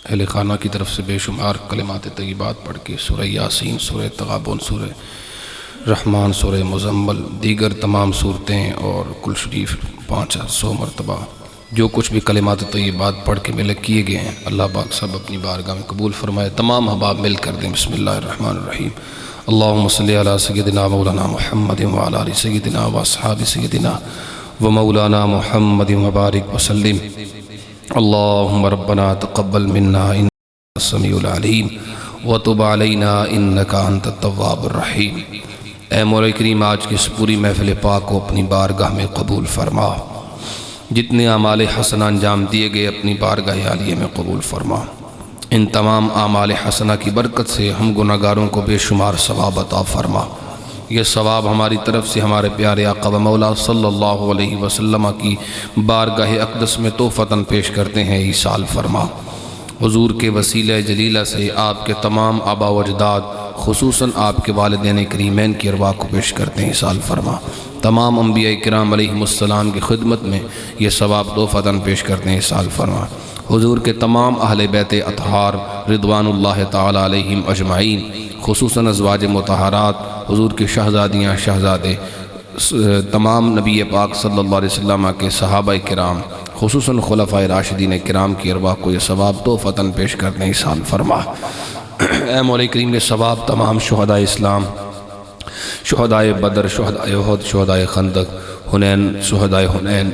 اہل خانہ کی طرف سے بے شمار کلمات طیبات پڑھ کے سورہ یاسین، سورہ تغابن، سورہ رحمان سورہ مزمل، دیگر تمام صورتیں اور کل شریف 500 مرتبہ جو کچھ بھی کلمات طیبات پڑھ کے ملک کیے گئے ہیں، اللہ پاک سب اپنی بارگاہ میں قبول فرمائے۔ تمام احباب مل کر دیں بسم اللہ الرحمن الرحیم۔ اللہم صلی علی سیدنا مولانا محمد وعلی آل سیدنا واصحاب سیدنا ومولانا محمد وبارک وسلم۔ اللہم ربنا تقبل منا انک السمیع العلیم وتب علینا انک انت التواب الرحیم۔ اے مولا کریم، آج کی اس پوری محفل پاک کو اپنی بارگاہ میں قبول فرما، جتنے اعمال حسنہ انجام دیے گئے اپنی بارگاہ عالیہ میں قبول فرما۔ ان تمام اعمال حسنہ کی برکت سے ہم گناہگاروں کو بے شمار ثواب عطا فرما۔ یہ ثواب ہماری طرف سے ہمارے پیارے آقا و مولا صلی اللہ علیہ وسلم کی بارگاہ اقدس میں تحفتاً پیش کرتے ہیں، ایصال فرما۔ حضور کے وسیلہ جلیلہ سے آپ کے تمام آبا و اجداد، خصوصاً آپ کے والدین کریمین کی ارواح کو پیش کرتے ہیں، ایصال فرما۔ تمام انبیاء کرام علیہم السلام کی خدمت میں یہ ثواب تحفتاً پیش کرتے ہیں، ایصال فرما۔ حضور کے تمام اہل بیت اطہار رضوان اللہ تعالی علیہم اجمعین، خصوصاً ازواج مطہرات، حضور کی شہزادیاں، شہزادے، تمام نبی پاک صلی اللہ علیہ وسلم کے صحابہ کرام، خصوصاً خلفائے راشدین کرام کی ارواح کو یہ ثواب تحفتاً پیش کرنے ایصال فرما۔ اے مولا کریم، یہ ثواب تمام شہدائے اسلام، شہدائے بدر، شہدائے احد، شہدائے خندق، حنین، شہدائے حنین،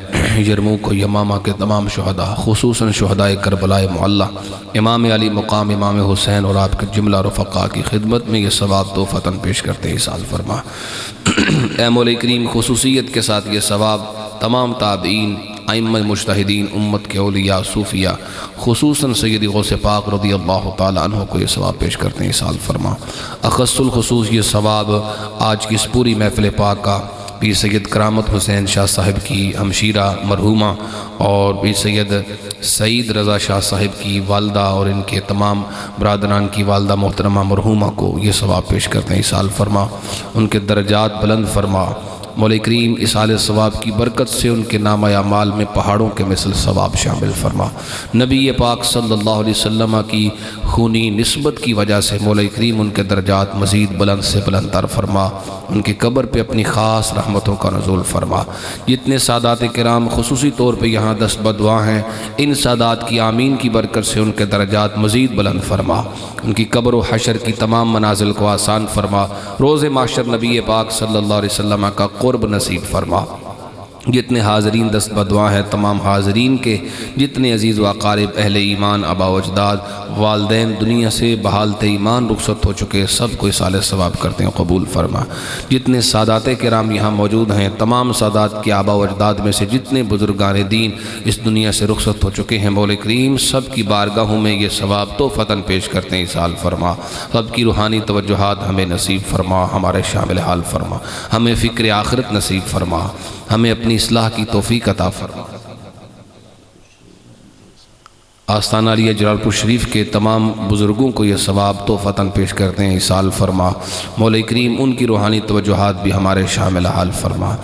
یرموک و یمامہ کے تمام شہداء، خصوصاً شہدائے کربلا معلی، امام علی مقام امام حسین اور آپ کے جملہ رفقاء کی خدمت میں یہ ثواب تحفتاً پیش کرتے ہیں، ایصال فرما۔ اے مولا کریم، خصوصیت کے ساتھ یہ ثواب تمام تابعین، ائمہ مجتہدین، امت کے اولیاء، صوفیاء، خصوصاً سیدی غوث پاک رضی اللہ تعالیٰ عنہ کو یہ ثواب پیش کرتے ہیں، ایصال فرما۔ اخص الخصوص یہ ثواب آج کی اس پوری محفل پاک کا پیر سید کرامت حسین شاہ صاحب کی ہمشیرہ مرحومہ اور پیر سید سعید رضا شاہ صاحب کی والدہ اور ان کے تمام برادران کی والدہ محترمہ مرحومہ کو یہ ثواب پیش کرتے ہیں، ایصال فرما۔ ان کے درجات بلند فرما۔ مولا کریم، ایصال ثواب کی برکت سے ان کے نامہ اعمال میں پہاڑوں کے مثل ثواب شامل فرما۔ نبی پاک صلی اللہ علیہ وسلم کی خونی نسبت کی وجہ سے مولا کریم ان کے درجات مزید بلند سے بلند تر فرما۔ ان کی قبر پہ اپنی خاص رحمتوں کا نزول فرما۔ جتنے سادات کرام خصوصی طور پہ یہاں دست بدعا ہیں، ان سادات کی آمین کی برکت سے ان کے درجات مزید بلند فرما۔ ان کی قبر و حشر کی تمام منازل کو آسان فرما۔ روز محشر نبی پاک صلی اللہ علیہ وسلم کا قرب نصیب فرما۔ جتنے حاضرین دست بدعا ہیں، تمام حاضرین کے جتنے عزیز و اقارب، اہل ایمان، آبا و اجداد، والدین دنیا سے بحالت ایمان رخصت ہو چکے، سب کو ایصال ثواب کرتے ہیں، قبول فرما۔ جتنے سادات کرام یہاں موجود ہیں، تمام سادات کے آبا و اجداد میں سے جتنے بزرگان دین اس دنیا سے رخصت ہو چکے ہیں، مولا کریم سب کی بارگاہوں میں یہ ثواب تحفتاً پیش کرتے ہیں، ایصال فرما۔ سب کی روحانی توجہات ہمیں نصیب فرما، ہمارے شامل حال فرما، ہمیں فکر آخرت نصیب فرما، ہمیں اپنی اصلاح کی توفیق عطا فرما۔ آستانہ علیہ جلال پور شریف کے تمام بزرگوں کو یہ ثواب تحفتاً پیش کرتے ہیں، ایصال فرما۔ مولا کریم ان کی روحانی توجہات بھی ہمارے شامل حال فرما۔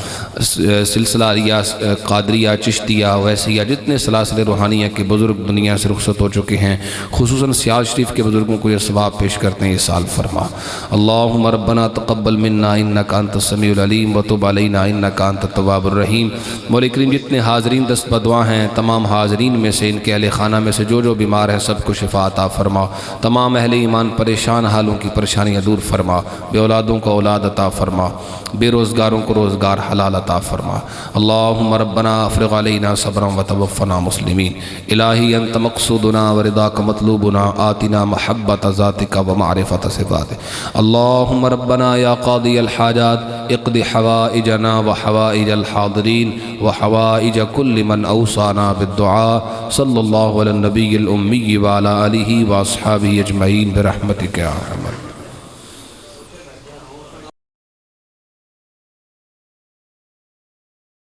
سلسلہ ریاض قادریہ، چشتیہ، ویسیہ، جتنے سلاسل روحانیہ کے بزرگ دنیا سے رخصت ہو چکے ہیں، خصوصاً سیال شریف کے بزرگوں کو یہ ثواب پیش کرتے ہیں، ایصال فرما۔ اللہم ربنا تقبل منا انک انت السمیع العلیم وتب علینا انک انت التواب الرحیم۔ مولا کریم جتنے حاضرین دست بدعا ہیں، تمام حاضرین میں سے ان کے اہل خانہ میں سے جو بیمار ہیں سب کو شفا عطا فرما۔ تمام اہل ایمان پریشان حالوں کی پریشانیاں دور فرما۔ بے اولادوں کو اولاد عطا فرما، بے روزگاروں کو روزگار حلال عطا فرما۔ اللہم ربنا افرغ علینا صبرا وتوفنا مسلمین۔ الہی انت مقصودنا ورضاک مطلوبنا، آتنا محبت ذاتک ومعرفت صفاتک۔ اللہم ربنا یا قاضی الحاجات اقض حوائجنا وحوائج الحاضرین وحوائج کل من اوصانا بالدعاء صلی اللہ علیہ النبی الأمی وعلى آلہ واصحابہ اجمعین برحمتک یا ارحم الراحمین۔